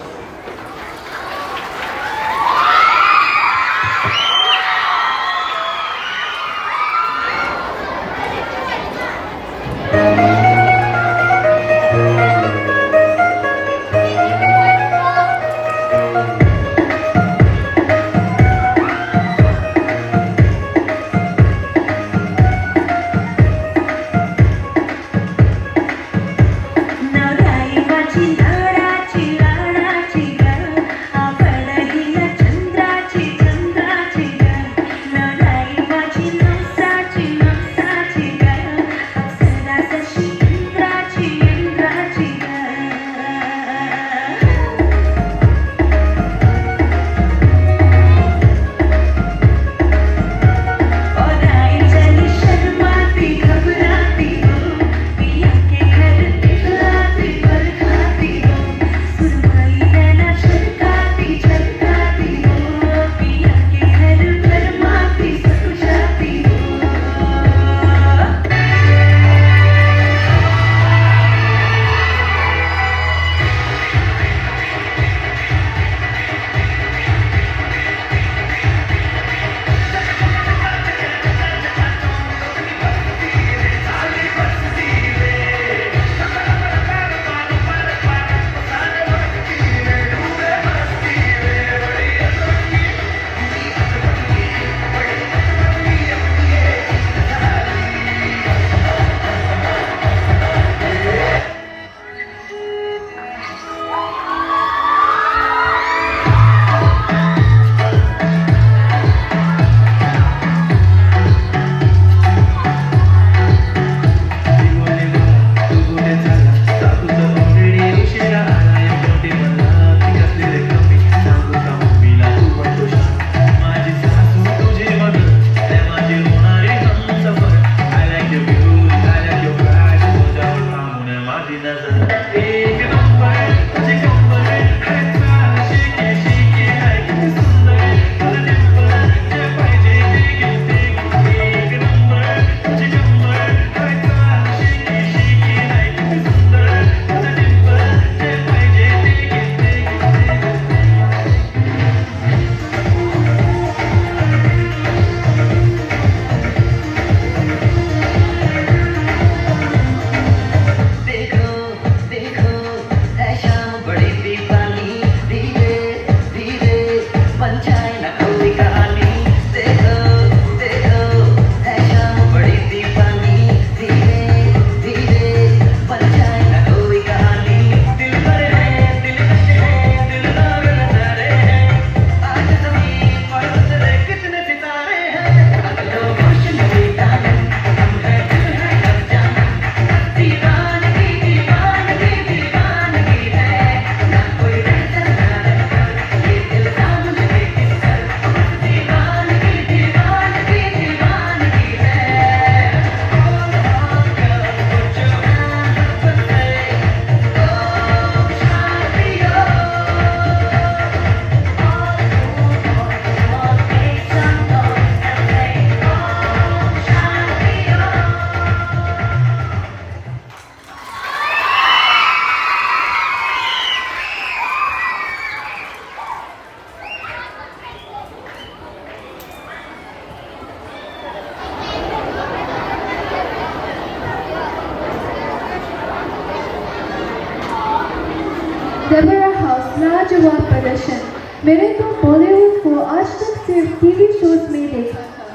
[SPEAKER 1] Deborah house लाजवाब प्रदर्शन। मैंने तो बॉलीवुड को आज तक सिर्फ टीवी शोज में देखा था।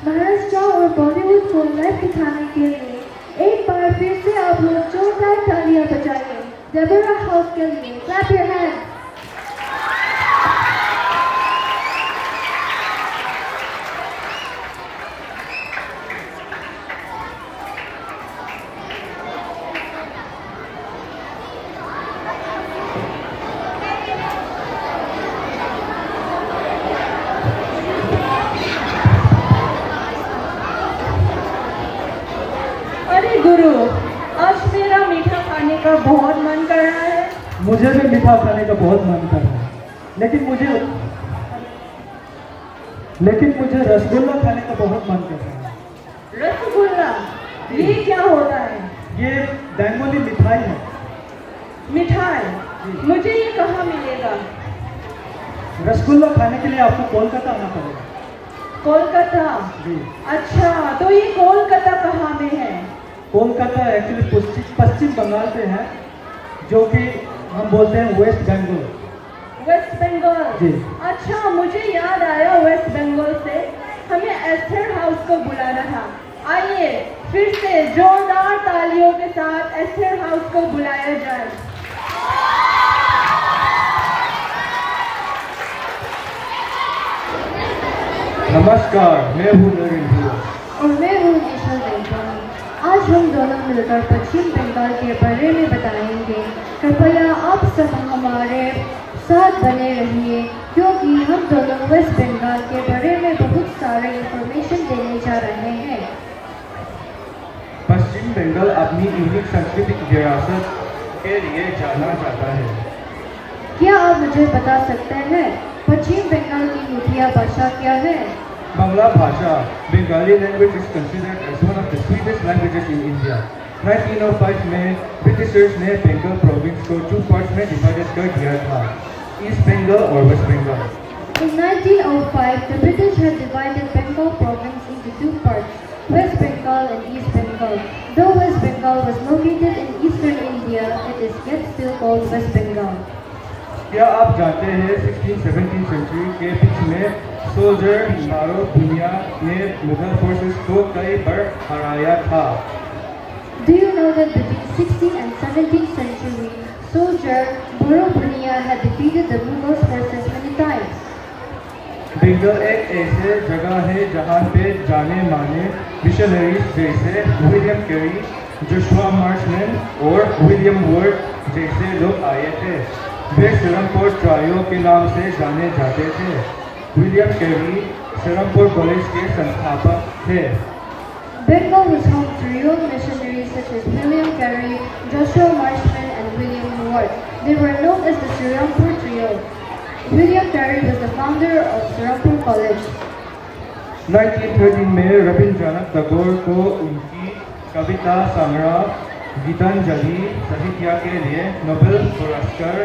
[SPEAKER 1] महाराष्ट्र और बॉलीवुड को लाइव दिखाने के लिए एक बार फिर से आप लोग जोरदार तालियां बजाइए डेबोरा हाउस के लिए। Clap your hands.
[SPEAKER 2] अरे गुरु, आज मेरा मीठा खाने का बहुत मन कर रहा है।
[SPEAKER 9] मुझे भी मीठा खाने का बहुत मन कर रहा है, लेकिन मुझे रसगुल्ला खाने का बहुत मन कर रहा है।
[SPEAKER 2] रसगुल्ला, ये क्या होता है?
[SPEAKER 9] ये बंगाली मिठाई है।
[SPEAKER 2] मिठाई, मुझे ये कहाँ मिलेगा?
[SPEAKER 9] रसगुल्ला खाने के लिए आपको कोलकाता आना पड़ेगा।
[SPEAKER 2] कोलकाता?
[SPEAKER 9] जी।
[SPEAKER 2] अच्छा, तो ये कोलकाता कहाँ में है?
[SPEAKER 9] कोलकाता एक्चुअली पश्चिम बंगाल पे है, जो कि हम बोलते हैं वेस्ट बंगाल।
[SPEAKER 2] वेस्ट बंगाल?
[SPEAKER 9] जी।
[SPEAKER 2] अच्छा, मुझे याद आया, वेस्ट बंगाल से हमें एस्थर हाउस को बुलाना था। आइए फिर से जोरदार तालियों के साथ एस्थर हाउस को बुलाया जाए।
[SPEAKER 9] नमस्कार, मैं हूँ नरेंद्र
[SPEAKER 1] और मैं हूँ निशा देववानी। आज हम दोनों मिलकर पश्चिम बंगाल के बारे में बताएंगे। कृपया आप सब हमारे साथ बने रहिए, क्योंकि हम दोनों वेस्ट बंगाल के बारे में बहुत सारे इंफॉर्मेशन देने जा रहे हैं।
[SPEAKER 9] पश्चिम बंगाल अपनी यूनिक सांस्कृतिक विरासत के लिए जाना जाता है।
[SPEAKER 1] क्या आप मुझे बता सकते हैं पश्चिम बंगाल की मुखिया भाषा क्या है?
[SPEAKER 9] बांग्ला भाषा, Bengali language is considered as one of the sweetest languages in India. 1905 में ब्रिटिशर्स ने बंगाल प्रोविंस को 2 पार्ट्स में डिवाइडेड कर दिया था, ईस्ट बंगाल और waste Bengal.
[SPEAKER 1] In 1905, the British had divided Bengal province into 2 parts, West Bengal and East Bengal. Though West Bengal was located in eastern India, it is yet still called West Bengal.
[SPEAKER 9] क्या आप जानते हैं 16-17 century के बीच में soldier नारो दुनिया ने Mughal forces को कई बार हराया था?
[SPEAKER 1] Do you know that between 16th and 17th century, soldier Borobunia had defeated the Mughal forces many times?
[SPEAKER 9] Bengal एक ऐसे जगह है जहाँ पे जाने माने मिशनरीज जैसे विलियम कैरी, जोशुआ मार्शमैन और विलियम वर्ड जैसे लोग आए थे। वे सरमपुर ट्रायो के नाम से जाने जाते थे। विलियम कैरी सरमपुर कॉलेज के संस्थापक थे।
[SPEAKER 1] Bengal was home to real missionaries such as William Carey, Joshua Marshman, and William Ward. They were known as the Serampur Trio. William Carey was the founder of Serampur College.
[SPEAKER 9] 1913 में रविंद्रनाथ टैगोर को उनकी कविता संग्रह गीतांजलि साहित्य के लिए नोबेल पुरस्कार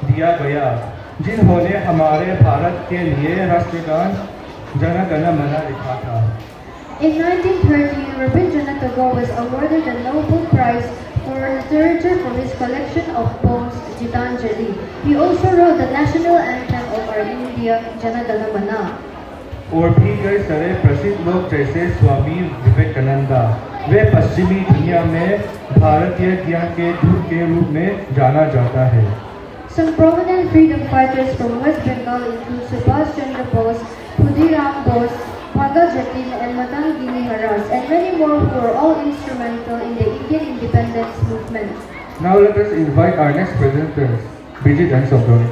[SPEAKER 9] दिया गया, जिन्होंने हमारे भारत के लिए राष्ट्रगान जन गण मन लिखा था।
[SPEAKER 1] In 1913, Rabindranath Tagore was awarded the Nobel Prize for Literature for his collection of poems Gitanjali. He also wrote the national anthem of our India, Jana Gana Mana.
[SPEAKER 9] और भी कई सारे प्रसिद्ध लोग जैसे स्वामी विवेकानंद, वे पश्चिमी दुनिया में भारतीय ज्ञान के दूत के रूप में जाना जाता है।
[SPEAKER 1] Some prominent freedom fighters from West Bengal include Subhash Chandra Bose, Khudiram Bose, Bhagat Jatin, and Matangini Haras, and many more who were all instrumental in the Indian independence movement.
[SPEAKER 9] Now let us invite our next presenters, Bridget and Sobdoni.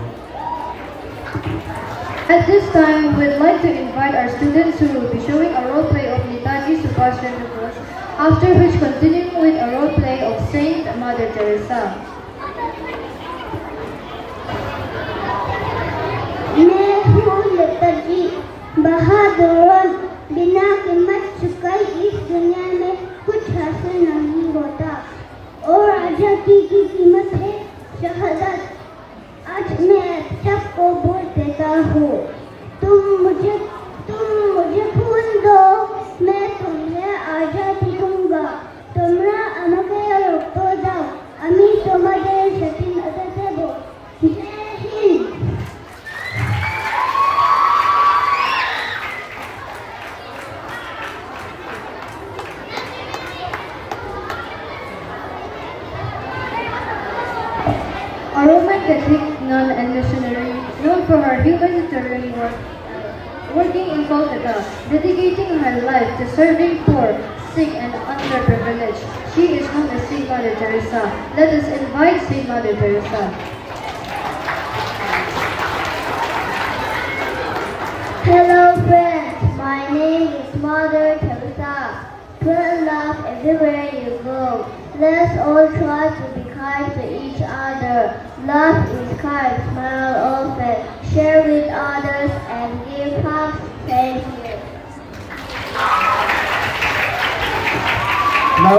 [SPEAKER 1] At this time, we'd like to invite our students who will be showing a role play of Netaji Subhash Chandra Bose, after which continuing with a role play of Saint Mother Teresa.
[SPEAKER 7] मैं हूँ नेताजी बहादुर, बिना कीमत चुकाई इस दुनिया में कुछ हासिल नहीं होता, और आजादी की कीमत है शहादत। आज मैं सबको बोल देता हूँ, तुम मुझे खून दो, मैं तुम्हें आजादी दूंगा। তোমরা আমাকে রক্ত দাও, আমি তোমাদের স্বাধীনতা দেব। जय Hind.
[SPEAKER 3] A Roman Catholic nun and missionary known for her humanitarian work, working in Kolkata, dedicating her life to serving poor, sick and underprivileged. She is known as Saint Mother Teresa. Let us invite Saint Mother Teresa.
[SPEAKER 7] Hello friends, my name is Mother Teresa. Spread love everywhere you go. Let's all try to be kind to each other. Love is kind, smile often, share with others and give hugs. Thank you.
[SPEAKER 9] Now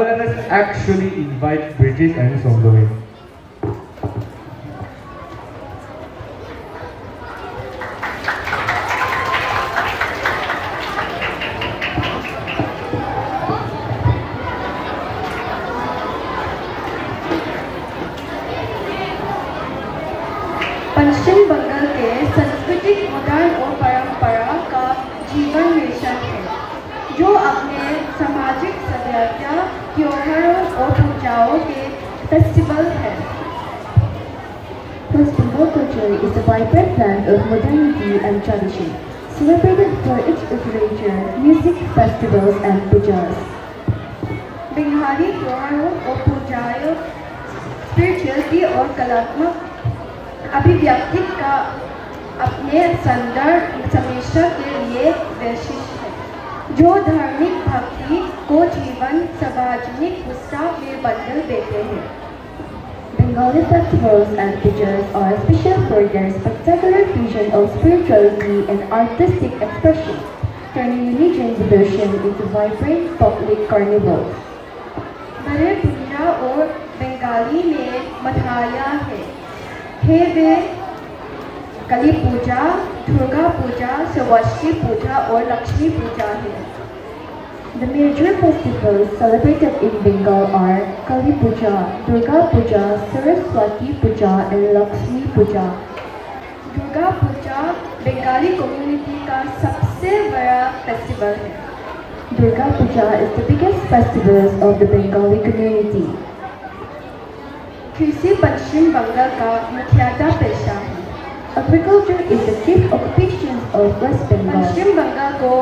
[SPEAKER 9] let us actually invite British and Songdoe.
[SPEAKER 2] पश्चिम बंगाल के सांस्कृतिक उदाहरण और परंपरा का जीवन mission है, जो अपने सामाजिक सभ्यता, त्योहारों और पूजाओं के फेस्टिवल है।
[SPEAKER 3] West Bengal culture is a vibrant blend of modernity and tradition, celebrated for its literature, music, festivals and pujas.
[SPEAKER 2] Bengali त्योहारों और पूजाओं स्पिरिचुअलिटी और कलात्मक अभिव्यक्ति का अपने संदर्भ समीक्षा के लिए विशिष्ट है, जो धार्मिक भक्ति को जीवन सार्वजनिक उत्साह में बदल देते हैं।
[SPEAKER 3] Bengali festivals and pujas are special for their spectacular fusion of spirituality and artistic expression, turning religion devotion into vibrant public carnivals.
[SPEAKER 2] बड़े पूजा और बंगाली में मठाया है वे कली पूजा, दुर्गा पूजा, सरस्वती पूजा और लक्ष्मी पूजा है।
[SPEAKER 3] The major festivals celebrated in Bengal are Kali Puja, Durga Puja, Saraswati Puja and Lakshmi Puja.
[SPEAKER 2] Durga Puja Bengali community का सबसे बड़ा फेस्टिवल है।
[SPEAKER 3] Durga Puja is the biggest festival of the Bengali community.
[SPEAKER 2] कृषि पश्चिम बंगाल का मुख्यतः पेशा है।
[SPEAKER 3] Agriculture is the chief occupation of West Bengal.
[SPEAKER 2] पश्चिम बंगाल को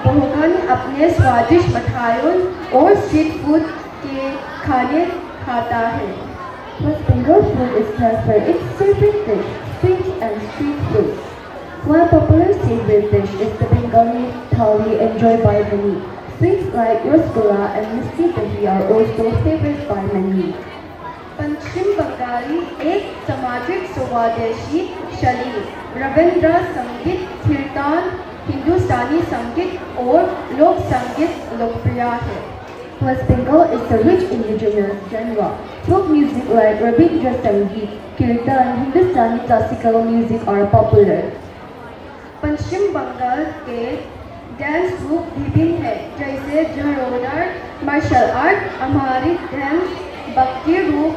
[SPEAKER 2] बहुगन अपने स्वादिष्ट मिठाइयों और स्ट्रीट फूड के खाने खाता है।
[SPEAKER 3] West Bengal food is known for its savory dish, sweets and street foods. One popular savory dish is the Bengali thali enjoyed by many. Sweets like rasgulla and misti dahi are also favored by many.
[SPEAKER 2] पश्चिम बंगाली एक सामाजिक स्वदेशी शैली रविंद्र संगीत, कीर्तन, हिंदुस्तानी संगीत और लोक संगीत लोकप्रिय है।
[SPEAKER 3] West Bengal is a rich indigenous genre. Folk music like Rabindra Sangeet, Kirtan, Hindustani classical music are popular.
[SPEAKER 2] पश्चिम बंगाल के डांस रूप विभिन्न है, जैसे झरोदर, मार्शल आर्ट, अमारिक डांस, भक्ति रूप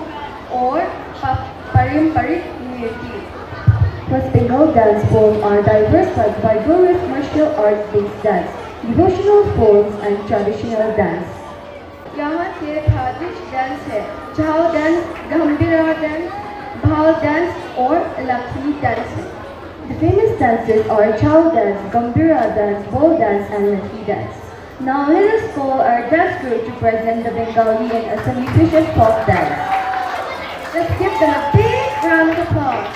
[SPEAKER 2] और पारंपरिक नृत्य।
[SPEAKER 3] West Bengal dance forms are diverse like vigorous martial arts-based dance, devotional forms and traditional dance.
[SPEAKER 2] यहाँ के भारतीय डांस है, झाव डांस, गंभीरा डांस, भाव डांस और लक्ष्मी डांस है।
[SPEAKER 3] The famous dances are Chow dance, Gambira dance, ball dance and Lathi dance. Now let us call our dance crew to present the Bengali and Assami fusion folk dance.
[SPEAKER 2] Let's give them a big round of applause.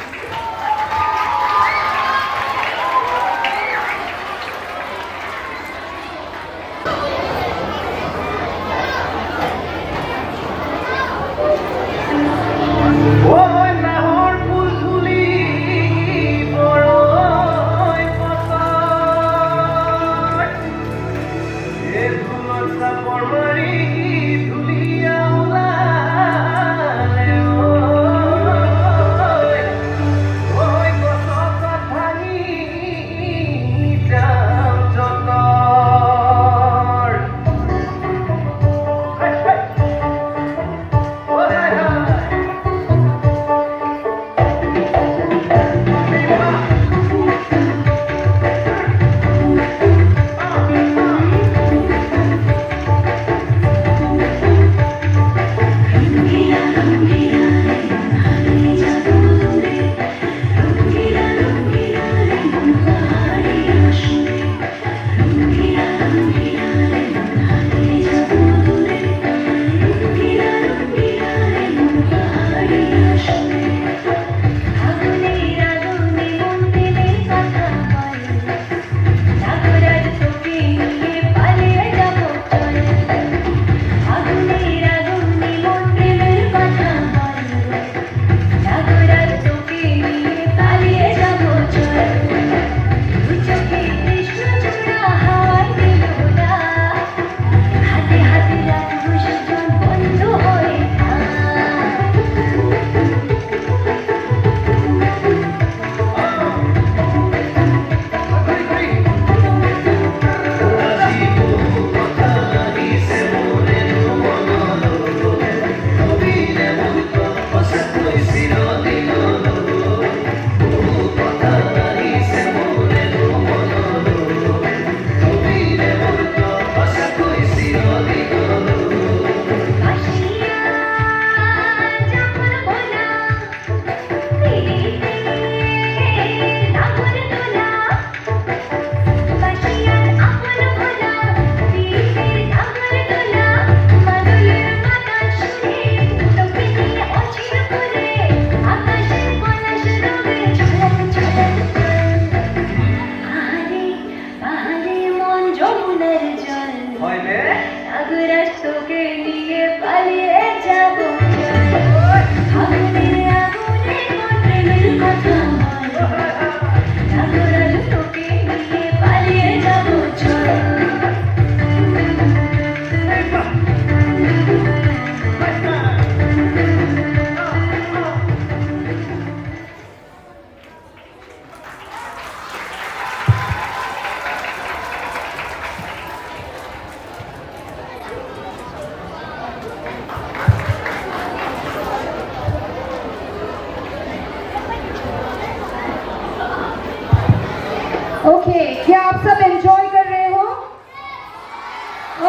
[SPEAKER 1] Okay, क्या आप सब enjoy कर रहे हो?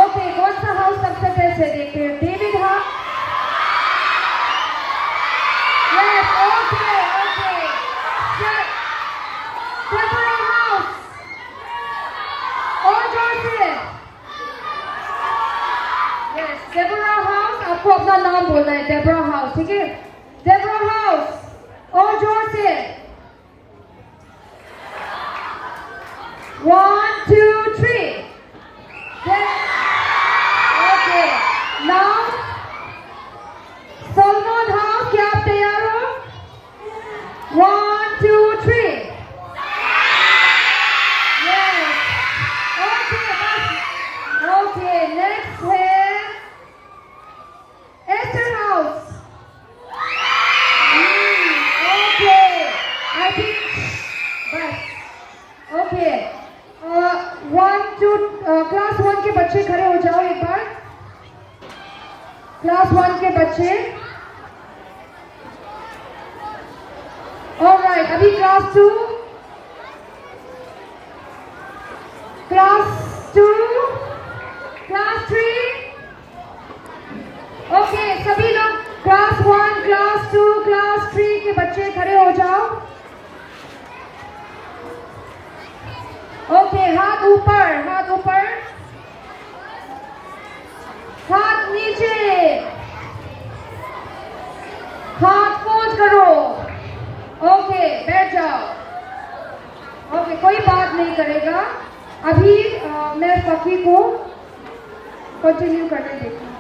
[SPEAKER 1] Okay, कौन सा house सबसे पहले से देखते हैं? David house? Yes, okay okay. Deborah house? और जोर से। यस, डेबोरा हाउस, आपको अपना नाम बोलना है, डेबोरा हाउस, ठीक है? डेबोरा हाउस, और जोर से। 1, 2, 3. Okay. Now, Solomon House, क्या आप तैयार हो? 1, 2, 3. Yes. Okay. Okay. Next है Esther House. Okay. I think. बस. Okay. 1, 2, क्लास 1 के बच्चे खड़े हो जाओ एक बार। क्लास 1 के बच्चे। ऑलराइट, अभी क्लास 2, क्लास 2, क्लास 3। ओके, सभी लोग क्लास 1, क्लास 2, क्लास 3 के बच्चे खड़े हो जाओ। ओके, हाथ ऊपर, हाथ ऊपर, हाथ नीचे, हाथ फोल्ड करो। ओके, बैठ जाओ। ओके, कोई बात नहीं करेगा। अभी मैं फकी को कंटिन्यू करने देती हूँ।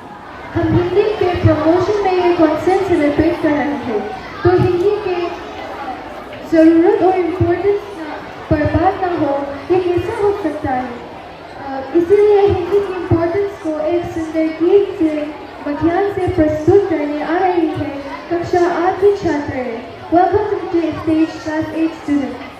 [SPEAKER 3] हम हिंदी के प्रमोशन में ये कॉन्सेप्ट सेलिब्रेट कर रहे थे, तो हिंदी के ज़रूरत और इम्पोर्टेंस पर बात ना हो, ये कैसा हो सकता है? इसीलिए हिंदी की इम्पोर्टेंस को एक सुंदर गीत से मध्यान से प्रस्तुत करने आ रही है कक्षा 8 की छात्र। Welcome to the stage class 8 student.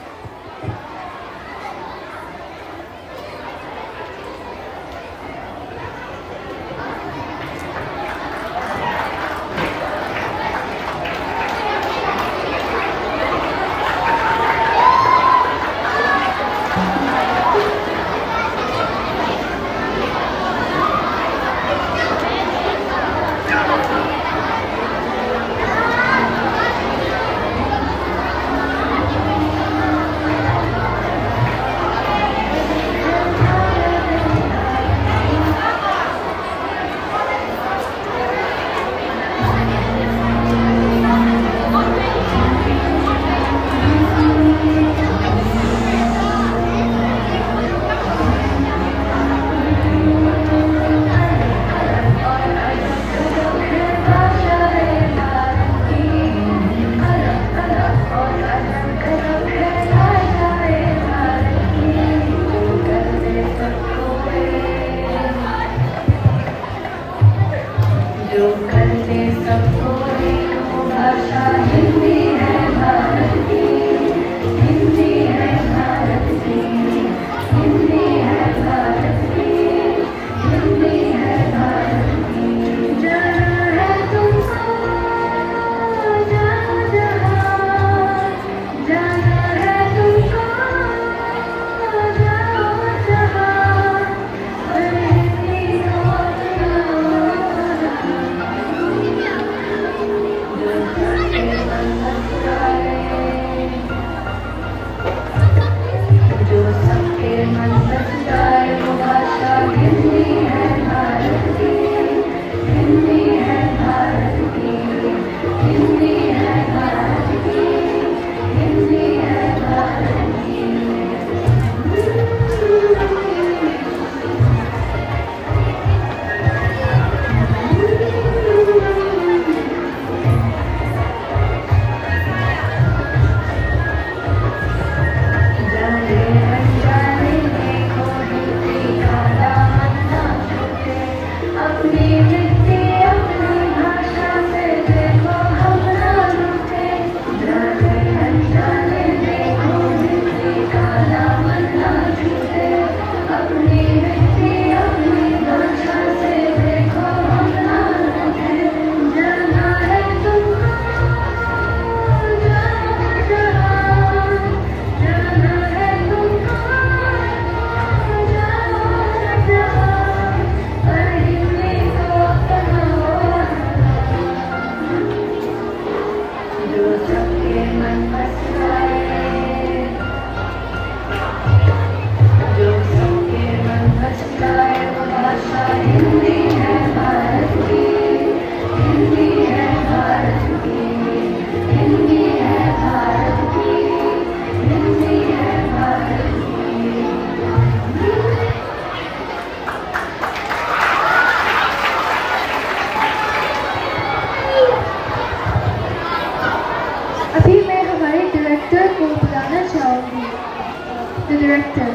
[SPEAKER 1] the director.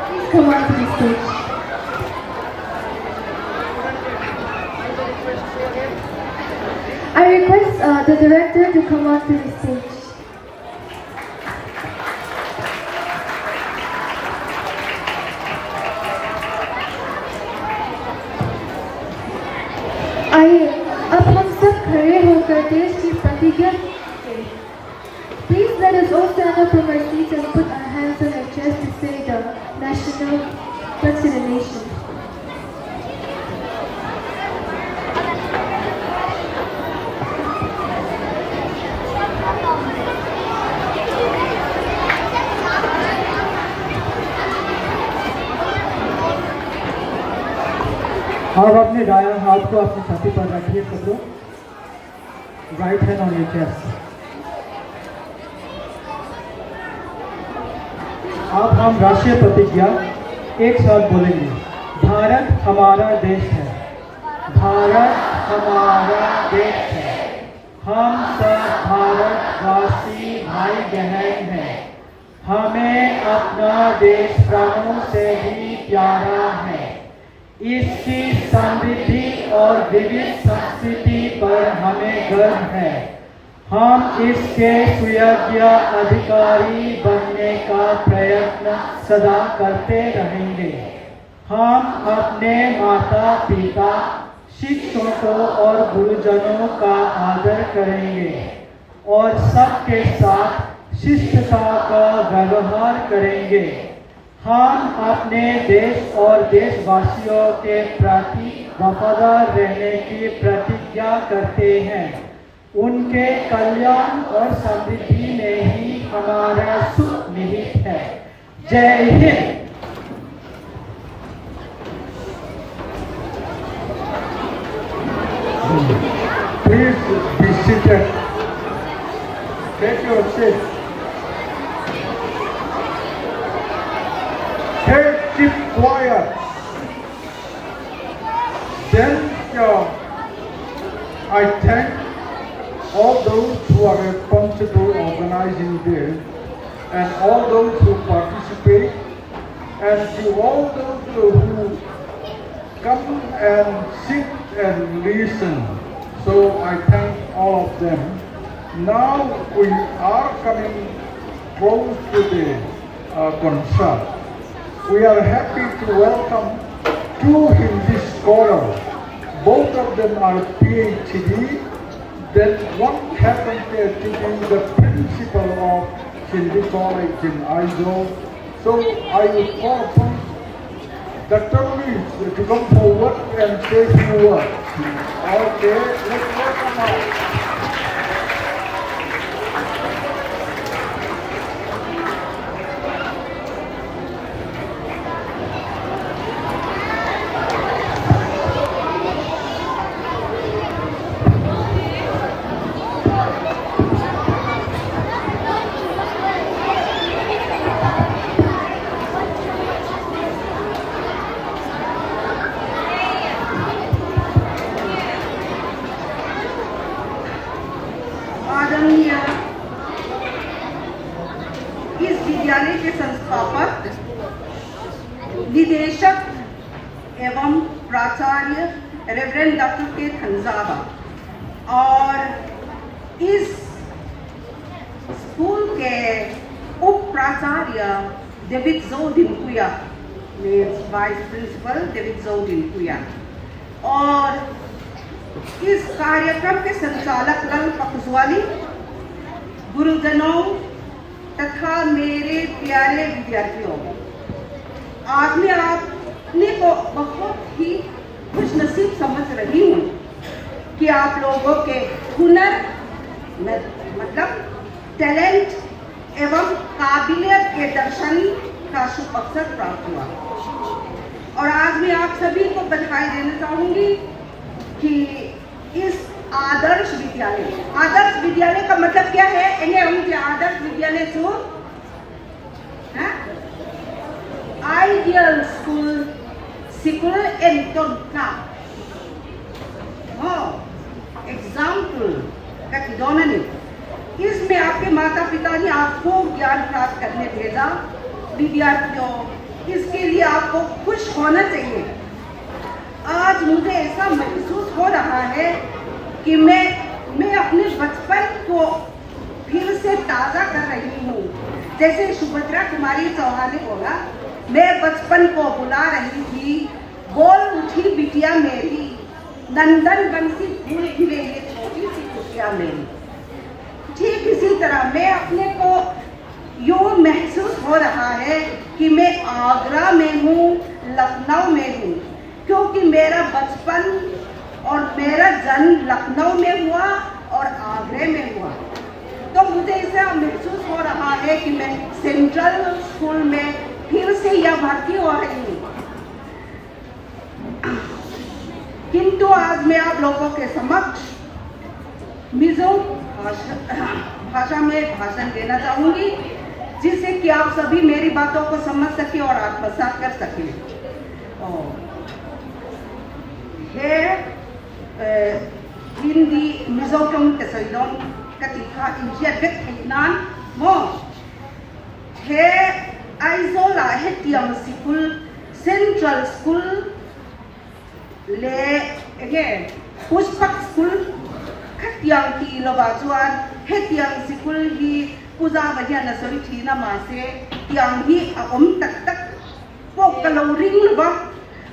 [SPEAKER 1] Please come on to the stage. I request the director to come on to the stage. आइए अब हम सब खड़े होकर देश की प्रतिज्ञा करें. Please let us all stand up from our seats and put our hands on our chest to say the national pledge to the nation.
[SPEAKER 10] अब अपने दायां हाथ को अपने छाती पर रखिए सब लोग. Right hand on your chest. अब हम राष्ट्रीय प्रतिज्ञा एक साथ बोलेंगे. भारत हमारा देश है. भारत हमारा देश है. हम सब भारतवासी भाई बहन हैं. हमें अपना देश प्राणों से भी प्यारा है. इसकी समृद्धि और विविध संस्कृति पर हमें गर्व है. हम इसके सुयोग्य अधिकारी बनने का प्रयत्न सदा करते रहेंगे. हम अपने माता पिता, शिक्षकों और गुरुजनों का आदर करेंगे और सबके साथ शिष्टता का व्यवहार करेंगे. हम अपने देश और देशवासियों के प्रति वफादार रहने की प्रतिज्ञा करते हैं. उनके कल्याण और समृद्धि में ही हमारा सुख निहित है. जय Hind.
[SPEAKER 9] Please be seated. Take your seat. Keep quiet. Then I thank all those who are responsible organizing this, and all those who participate, and to all those who come and sit and listen. So I thank all of them. Now we are coming close to the concert. We are happy to welcome two Hindi scholars. Both of them are PhD. Then one happens to be the principal of Hindi College in Aizawl. So I will call upon Dr. Louis to come forward and say a few words. Okay, let's welcome her.
[SPEAKER 12] इस विद्यालय के संस्थापक, निदेशक एवं प्राचार्य reverend doctor के थंजावा और इस स्कूल के उप प्राचार्य डेविड जो डिनकुया, वाइस प्रिंसिपल डेविड जो डिनकुया, और इस कार्यक्रम के संचालक लल पखुजवाली, गुरुजनों तथा मेरे प्यारे विद्यार्थियों, आज मैं अपने को बहुत ही खुशनसीब समझ रही हूँ कि आप लोगों के हुनर मतलब टैलेंट एवं काबिलियत के दर्शन का शुभ अवसर प्राप्त हुआ. और आज मैं आप सभी को बधाई देना चाहूँगी कि इस आदर्श विद्यालय का मतलब क्या है? आदर्श विद्यालय जो आइडियल स्कूल सिकुल एंटोना एग्जाम्पल का खिलौना नहीं. इसमें आपके माता पिता ने आपको ज्ञान प्राप्त करने भेजा. विद्यार्थियों, इसके लिए आपको खुश होना चाहिए। आज मुझे ऐसा महसूस हो रहा है कि मैं अपने बचपन को फिर से ताज़ा कर रही हूँ। जैसे सुभद्रा कुमारी चौहान ने बोला, मैं बचपन को बुला रही थी, बोल उठी बिटिया मेरी, नंदन बंसी फूल खिले ये छोटी सी कुटिया मेरी। ठीक इसी तरह मैं अपने को यूँ महसूस हो रहा है कि मैं आगरा में हूँ, लखनऊ में हूँ, क्योंकि मेरा बचपन और मेरा जन्म लखनऊ में हुआ और आगरे में हुआ। तो मुझे ऐसा महसूस हो रहा है कि मैं सेंट्रल स्कूल में फिर से यह भर्ती हो रही हूँ। किंतु आज मैं आप लोगों के समक्ष मिजो भाषा में भाषण देना चाहूँगी, जिससे कि आप सभी मेरी बातों को समझ सके और आत्मसात कर सके। Hindi Mizoram Tesoidon Katika India Vietnam Mo He Aizola Hetiam School Central School Le again Pushpak School Katiang Ki Lobajuan Hetiam School Hi Puza Vajana Solitina Mase Tiang Hi Aom Tak Tak Pokalo Ring Ba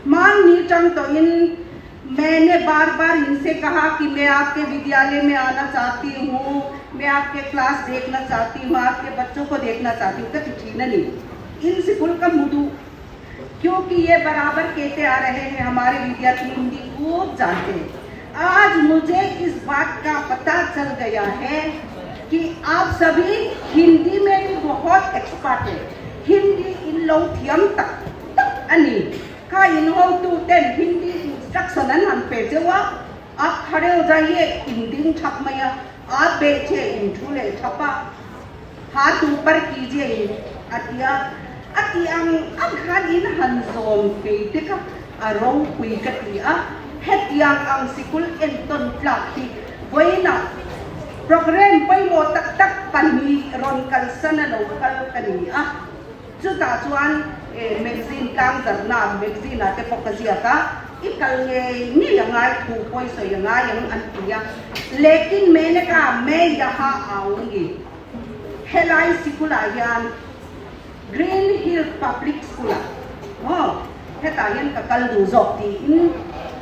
[SPEAKER 12] Man Ni Chang To In मैंने बार बार इनसे कहा कि मैं आपके विद्यालय में आना चाहती हूँ, मैं आपके क्लास देखना चाहती हूँ, आपके बच्चों को देखना चाहती हूँ। तो ठीक नहीं इन स्कूल का मुदू, क्योंकि ये बराबर कहते आ रहे हैं, हमारे विद्यार्थी हिंदी खूब जानते हैं। आज मुझे इस बात का पता चल गया है कि आप सभी हिंदी में भी बहुत एक्सपर्ट है। हिंदी इन लोग तक अनि का इन हो तो तेन हिंदी इंस्ट्रक्शन अन पे जो आप खड़े हो जाइए, हिंदी छप मैया, आप बैठे इंठूले छपा, हाथ ऊपर कीजिए अतिया अतियांग अघान इन हंसोम पे देखा अरो कुई कतिया हेतियांग अंग सिकुल एंटन प्लास्टिक वैना प्रोग्राम पे वो तक पन्नी रोनकल सन लोकल कनिया जुता जुआन मैगजीन कांग जरना मैगजीन आते फोकसिया का इकल ये यंगाई थूपोई सो यंगाई यंग अंतिया। लेकिन मैंने कहा मैं यहाँ आऊँगी। हेलाई school Ayaan Green Hill public school है तायन का कल दूसरी इन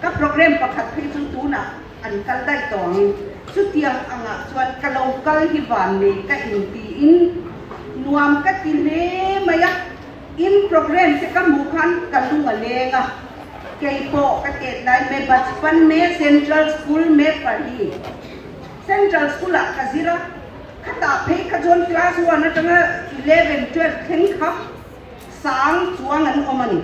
[SPEAKER 12] का प्रोग्राम पकड़ फिर चुन ना अनकल दाई तोंग चुतिया अंगा चुन कलो कल ही वाले का इंती इन नुआम का तिने मया इन प्रोग्राम से का मुखान कलू मलेगा कई को कटेट लाई में बचपन में सेंट्रल स्कूल में पढ़ी। सेंट्रल स्कूल का जीरा खता फे खजोन क्लास वन तंगा 11 12 10 खप सांग chuangan omani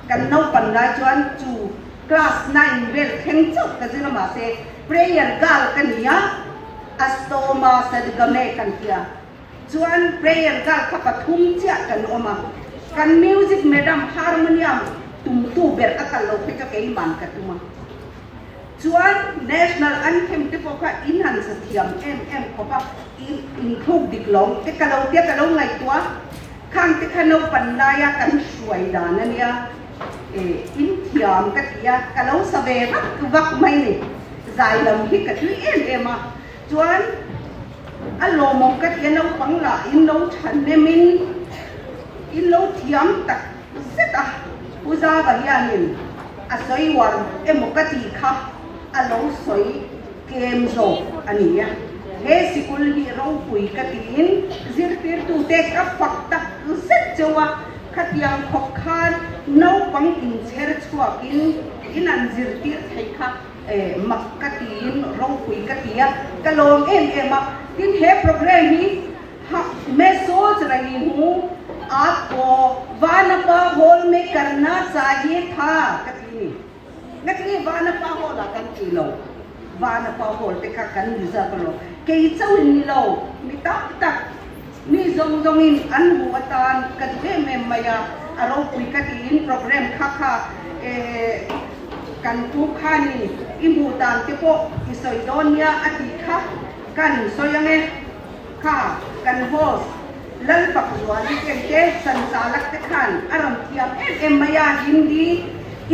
[SPEAKER 12] kan no panna chuan chu class 9 wel 10 chu ka zira ma se prayer gal kania astoma sadgame kan kia chuan prayer gal khapathum chia kan oma kan music madam harmonium tum tu ber akal lo pe ka ke man ka tuma chuan national anthem te poka inhan sathiam mm poka in thuk diklong te kalau tia kalau ngai tua khang te khano panlaya kan suai dana nia in thiam ka tia kalau sabe vak mai ni zailam hi ka tu ema chuan alo mong ka tia no pangla in no than ne min in lo thiam tak seta uza bahianin asoi war emokati kha alo soi kem zo ania he sikul hi ro pui katin zirtir tu te ka fakta set jowa khatiang khokhan no pang in cher chua in an zirtir thaikha makkatin ro pui katia kalom ema tin he program hi मैं सोच रही हूँ आपको वानपा hall में करना चाहिए था। कतली नकली वानपा हॉल आकर किलो वानपा हॉल पे का कर निजा करो कई चौन लो मिताप तक निजों जों इन अनहुवतान कदे में मया अरो कुई कतीन प्रोग्राम खाखा kan tu khani imbutan te po isoidonia atika kan soyange kha kan host lal pakzuani kente sansalak tekhan aram tiam em maya hindi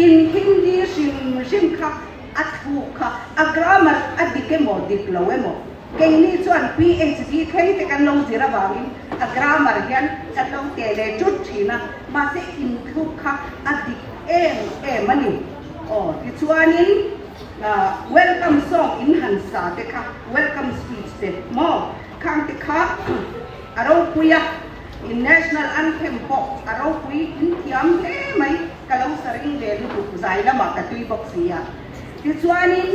[SPEAKER 12] in hindi sim kha athu kha grammar adike modik lawemo kengni chuan PhD thei te kan lo zira bangin grammar hian atlo tele chut thina ma se in thu kha adik em mani ti chuanin welcome song in hansa te kha welcome speech te mo khang te kha aro puya in national anthem po aro pui in thiam he mai kalau sering le lu zai la ma ka tui bok sia ti chuanin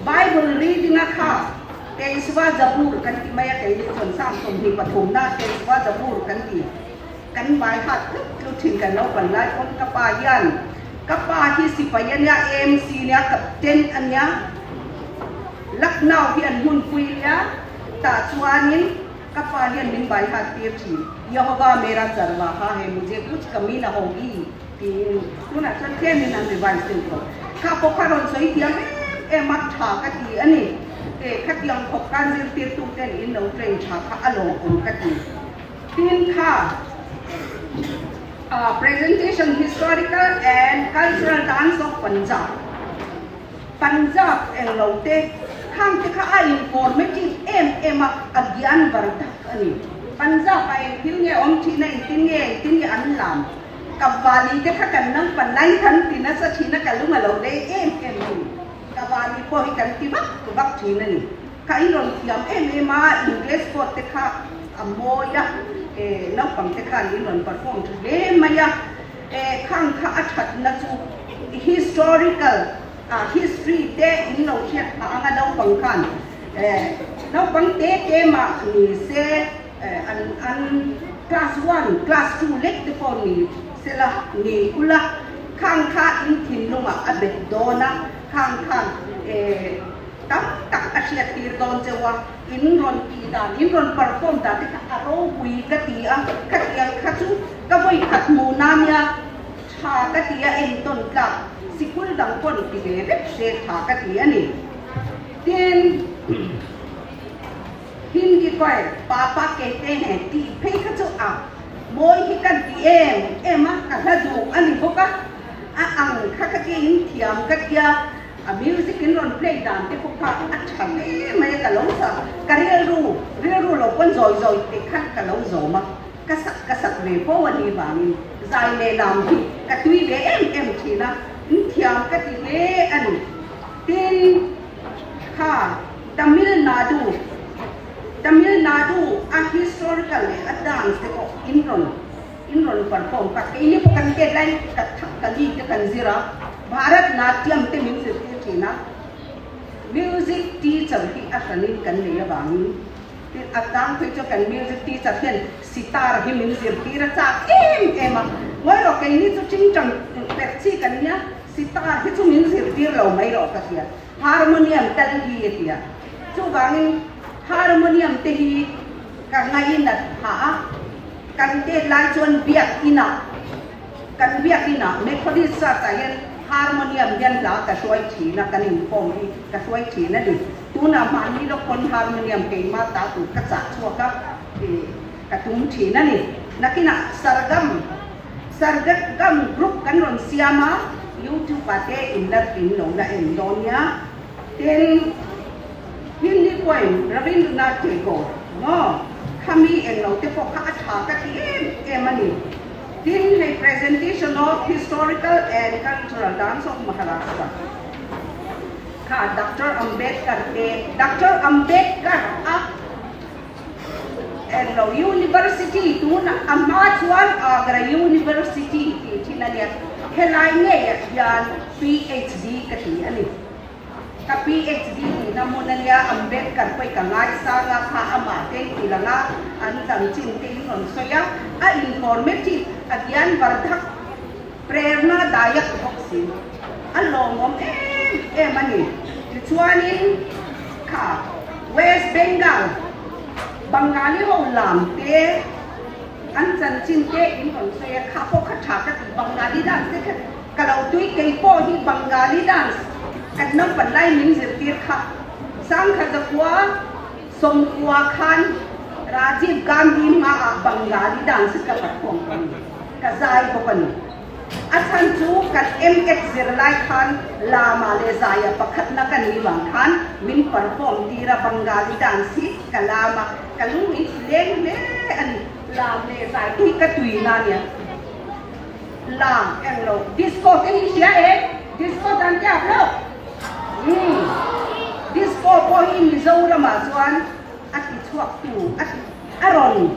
[SPEAKER 12] bible reading a kha te iswa zabur kan ti maya kai ni chon sam thom hi pathum na te iswa zabur kan ti kan bai hat lu thin kan lo ban lai kon ka pa yan ka pa hi sipayan ya MC nya captain anya laknau hi an hun pui ya ta chuanin कपालियन दिन by हाथ तीर थी यहोवा मेरा चरवाहा है मुझे कुछ कमी न होगी तू ना चल के नहीं नाम रिवाइज दिन को खापो खारों सोई दिया में मत ठा कती अने खतियां पक्का जिल तीर तू तेन इन लो ट्रेन ठा खा अलों उन कती तीन खा presentation historical and cultural dance of Punjab and Lotteข้างที่ข้าinformative em agyan bardak ani Punjab ay tinge om tina tinge an lam kawali te kha kan nang panai than tina sa thina kalunga lo de em ni kawali po hi kan ti bak thina ni kai ron thiam ma English ko te kha amoya nang pang te kha ni ron perform le maya khang kha athat na chu historical history te in lo chet anga dau pangkan dau pang te ma ni se an class 1 class 2 lek te pon ni sela ni ula khang kha in thin numa abet dona khang tam tak asia tir don chewa in ron ti dan in ron perform da te aro hui ka ti a ka ti ka chu ka voi khat mu namya tha ka ti a en ton ka sikul dang pon ti be rep se tha ka ti ani tin hindi koi papa कहते हैं कि फे का जो आ मोई ही का दी em ka la du ani boka a ang kha ka ti in thiam ka tia a music in ron play dan te ko ka a chan mai ka lo sa ka real ru lo pon zoi te khat ka lo zo ma ka sak ve po wani ba ni zai le lam hi ka tui ve em thina thiam ka ti ve an tin kha Tamil Nadu a historical a dance te ko in ron perform ka ini bukan ke lain kali ke kan zira Bharat Natyam te music te thina music teacher hi asanin kan le bangi tin atang pe cho kan music teacher hian sitar hi music tira cha em moi ro ke ni chu ching chang pek chi kan nia sitar hi chu music tir lo mai ro ka tia harmonium tal hi tia chu bangi harmonium te hi ka ngai na ha kan te lai chuan biak ina methodist sa yan harmonium yan la ka suai thi na kan in form hi ka suai thi na di tu na man ni lo kon harmonium ke ma ta tu ka cha chua ka tum thi na ni nakina sargam group kan ron siama YouTube ate in la tin lo na en donya ten hindi koi Rabindranath Tagore no kami en lo te po ka atha ka ti mani tin hai presentation of historical and cultural dance of Maharashtra ka Dr. Ambedkar en lo university tu na Amachwan Agra University ti thilania helai nge yan PhD ka ti ani ka PhD na munanya Ambedkar pai ka ngai sa nga kha ama te ilanga an dang chin te non soya a informative agyan vardhak prerna dayak boksin alongom mani chuanin kha West Bengal Bengali ho lam te an chan chin te non soya kha po kha tha ka Bengali dance te kalau tui ke po hi Bengali dance kan nang panlai min zir tir kha sang kha zakwa som kwa khan Rajiv Gandhi nga Bengali dance ka perform ka zai ko kan athan chu kan MX Zirlai Khan la Malaysia pakhat na kan liwang khan min perform tira Bengali dance kalama kalung leng le an lam le zai tui ka tui na nia lam englo disco ke hi sia disco dan ja lo disco po hi Mizoram ma chuan ati chuak tu ati aron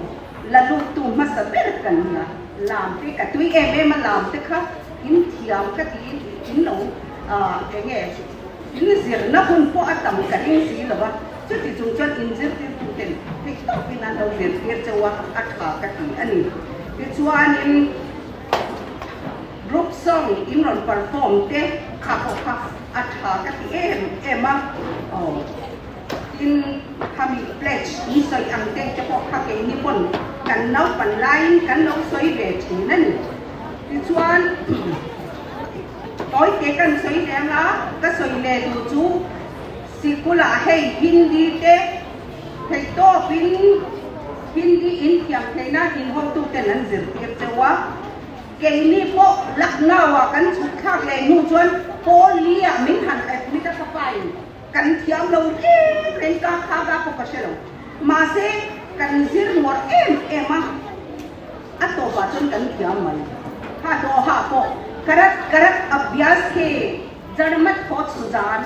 [SPEAKER 12] la lu tu masaber kan nia làm cái cả túi em mà làm thế khác in thiam cái tí in nấu cái nghe in diệt nó không có tầm cái in gì là vậy chứ thì chúng cho in diệt thì chúng tiền thì tao bên anh đâu diệt diệt cho wa ăn khá cái tí anh cái chúa anh group song in rồi perform thế khá khá ăn khá cái tí em mà in kami pledge ni soi ang te cho ko kha ke ni pon kan nau pan line kan nau soi ve chi nan ti chuan tối ke kan soi le nga ka soi le du chu sikula hei hindi te thei to hindi in thiam thei na in ho tu te nan zir tiep chewa ke ni po lakna wa kan chu khak le nu chuan polia min han mi ta pai kan thiam lo ren ka kha ga ko kaselo ma se kan zir mor em ato ba chon kan thiam mai ha do ha ko karat abhyas ke jarmat khot sujan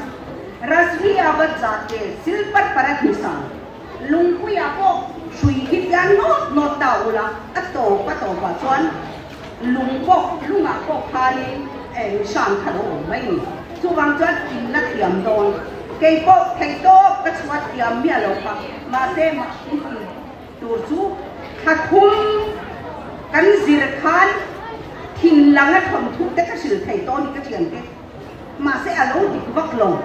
[SPEAKER 12] rasvi abat jate silpat parat nisan lungku ya ko sui hit yan no ta ula ato ba chon lunga ko khali shan khalo mai chu wang chon in na thiam don cây bộ thầy tô các suất tiệm mía lộc mà xem mà tổ chú hạt khum cắn dìr khan thìn lăng hết phẩm thuốc tất cả sự thầy tô đi các chuyện thế mà sẽ ở lâu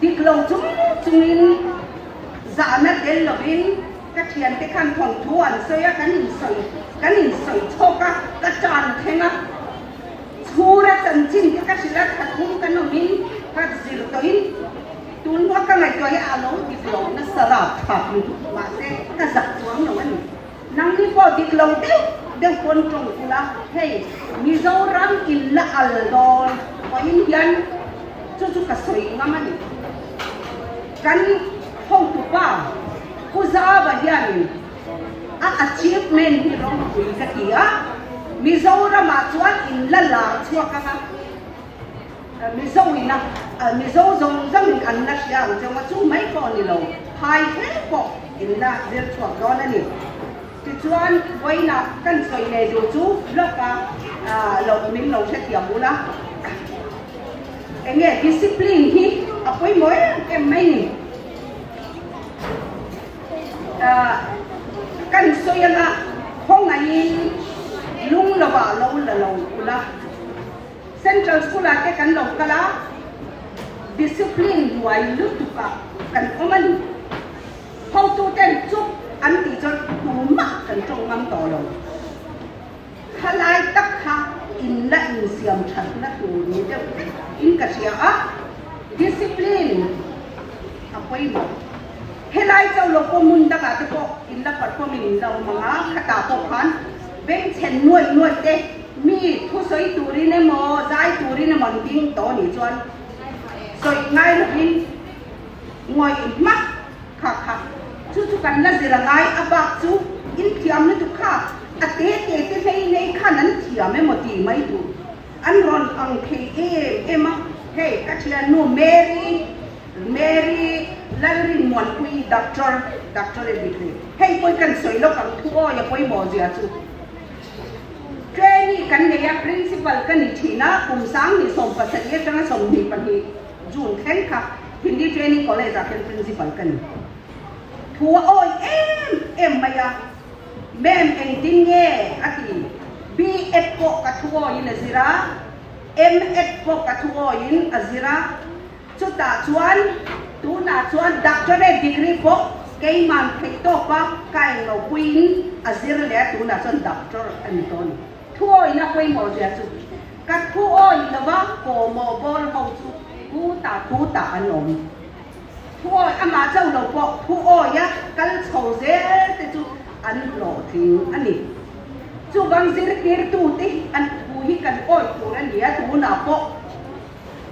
[SPEAKER 12] địch lồng chúng in giả nát đến là bên các chuyện thế khăn phòng thu ăn sơi cái nhìn sợi cho các tràn thế nào thu ra chân chính các sự hạt khum cái nó min các dìr tới tuân hoa cái này cho cái alo địch lồng nó sờ phạt mà sẽ cái giặc xuống rồi anh năng đi vào địch lồng đều quân trồng cũng là hey Mizoram illa aldon có Indian cho cái sợi ngắm anh kan hong tu pa kuza ba yan achievement ni rong cái kia Mizoram mà chuan illa la chua ka Mizo zong mình ăn nát giang cho mà chú mấy con đi lâu hai thế bộ in là việc chuột đó là gì thì chuan quay là căn sợi này rồi chú lớp lâu mình lâu sẽ tiệm bù la em nghe discipline hi quay mới em mấy căn sợi là không ngày lung là bà lâu bù la Central School ate kan lo kala discipline duai lu tu ka kan oman how to ten chup an ti chon tu ma kan trong ngam to lo halai tak ha in la in siam chan na tu ni de in ka sia discipline apoi mo helai chau lo ko mun da ka te ko in la performing lo mga khata ko khan ben chen nuai te mi thu soi turi ne mo zai turi ne mon ding to ni chuan soi ngai lo in ngoi mak kha chu kan la zira ngai abak chu in thiam ne tu kha ate te hei nei kha nan thiam me moti mai tu an ron ang the ema hey ka chia no Mary lalrin mon kui doctor degree hey koi kan soi lo kan thu o ya koi bo zia chu training kan ne ya principal kan ni thina kum sang ni som pasariya tanga som ni pani jun khen kha hindi training college a kan principal kan thu oi em maya mem eng tin nge ati B.Ed ko ka thu o in azira M.Ed ko ka thu o in azira chuta chuan tu na chuan doctorate degree ko kay man thei to pa kai lo queen azira le tu na chuan doctor Anthony thua ina quay mò dè chú cắt thua oi là vác cổ mò bol mò chú cú ta anh ổn ผู้อามาเจ้าเราบอกผู้อ้อยกันโฉเซ่แต่จูอันหล่อทิ้งอันนี้จูบางสิรกิรตูติอันผู้ฮิกันอ้อยตัวนั้นเดียตัวหน้าปก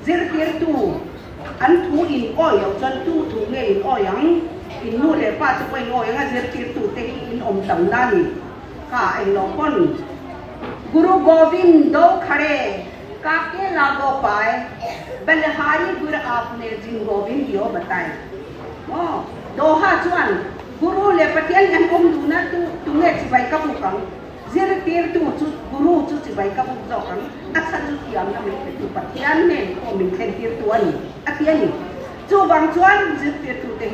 [SPEAKER 12] สิรกิรตูอันทูอินอ้อยเอาจนตู้ถูเงี้ยอินอ้อยยังอินนู่นเลยป้าจะไปอ้อยยังสิรกิรตูติอินอมตังนั่นข้าไอ้หลอกคนगुरु Govind दो खड़े काके लागो पाए बलहारी गुर आपने जिन गोविंद यो बताए ओ दोहा चुन गुरु ले पटियन यन ओम दुना तू तुंगे चिबाई का पुकंग जिर तीर तू चु गुरु चु चिबाई का पुक जोकंग अच्छा चु कियाम ना में तू पटियन ने ओ मिन थे तीर तू अनि अतियन चु बंग चुन जिर तीर तू ते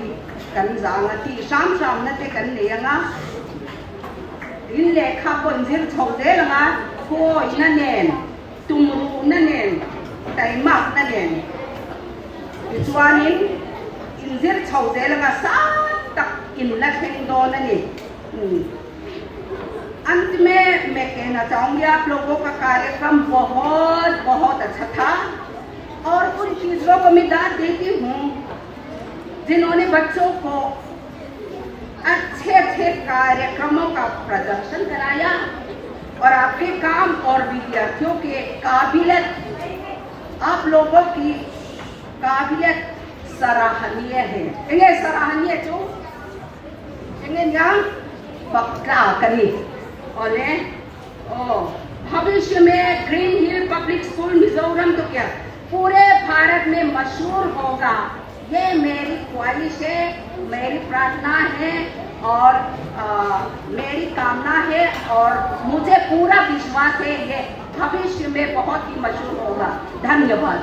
[SPEAKER 12] कन जांग अति शाम शाम न ते कन लेंगा इन लेखा बंजिर छोड़े लगा कोई न नेन तुमरू न नेन टाइमक न नेन इचवानिन इंजिर छोड़े लगा सात तक इन लखें दो न नेन अंत में मैं कहना चाहूँगी आप लोगों का कार्यक्रम बहुत बहुत अच्छा था और उन चीज़ों को मैं दाद देती हूँ जिन्होंने बच्चों को अच्छे अच्छे कार्यक्रमों का प्रदर्शन कराया और आपके काम और विद्यार्थियों के काबिलियत आप लोगों की काबिलियत सराहनीय है इन्हें सराहनीय जो इन्हें यहाँ पक्का करी और भविष्य में Green Hill public school Mizoram तो क्या पूरे भारत में मशहूर होगा ये मेरी ख्वाहिश है मेरी प्रार्थना है और मेरी कामना है और मुझे पूरा विश्वास है ये भविष्य में बहुत ही मशहूर होगा धन्यवाद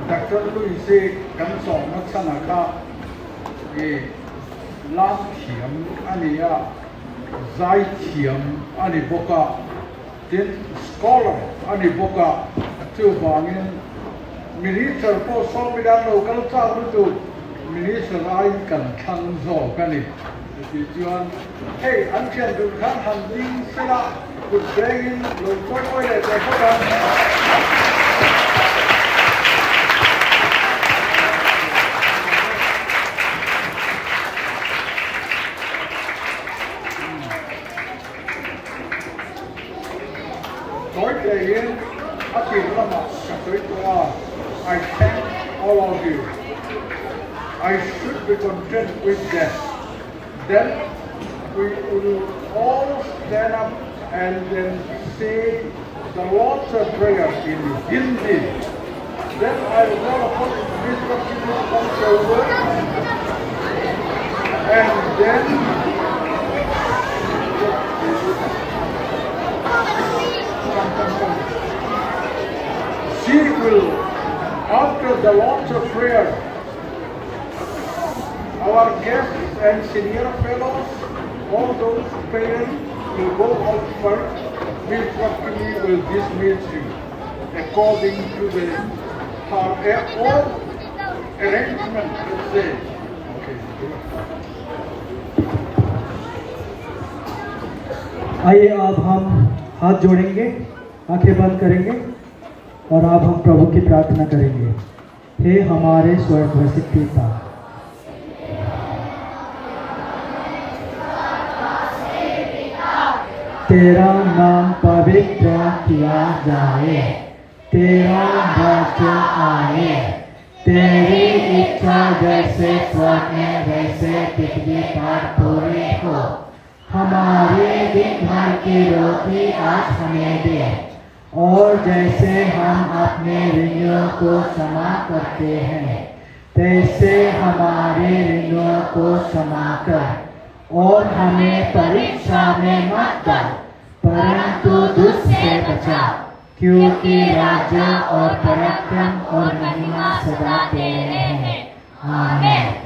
[SPEAKER 9] Dr. Louis kan song na sana ka lam thiam ani ya zai thiam ani boka tin scholar ani boka chu bangin minister po so midan local cha tu minister ai kan thang zo kani ti chuan hey an chen du khan han ding sila ku degin lo ko le ko ka I thank all of you. I should be content with that. Then we will all stand up and then say the Lord's Prayer in Hindi. Then I will call upon Mr. Kimu to come forward. And then she will, after the Lord's Prayer, our guests and senior fellows, all those parents will go out first. Ms. Rakini will dismiss you according to the all arrangement. Let's say. Okay.
[SPEAKER 13] आइए अब हम हाथ जोड़ेंगे, आंखें बंद करेंगे और अब हम प्रभु की प्रार्थना करेंगे। हे हमारे स्वर्गवासी पिता, तेरा नाम पवित्र किया जाए, तेरा राज्य आए, तेरी इच्छा जैसे स्वर्ग में वैसे पृथ्वी पर पूरी हो। हमारे दिन भर की रोटी आज हमें दे, और जैसे हम अपने ऋणियों को क्षमा करते हैं, तैसे हमारे ऋणियों को क्षमा कर, और हमें परीक्षा में मत डाल, परंतु दुष्ट से बचा, क्योंकि राज्य और पराक्रम और महिमा सदा तेरे हैं। आमीन।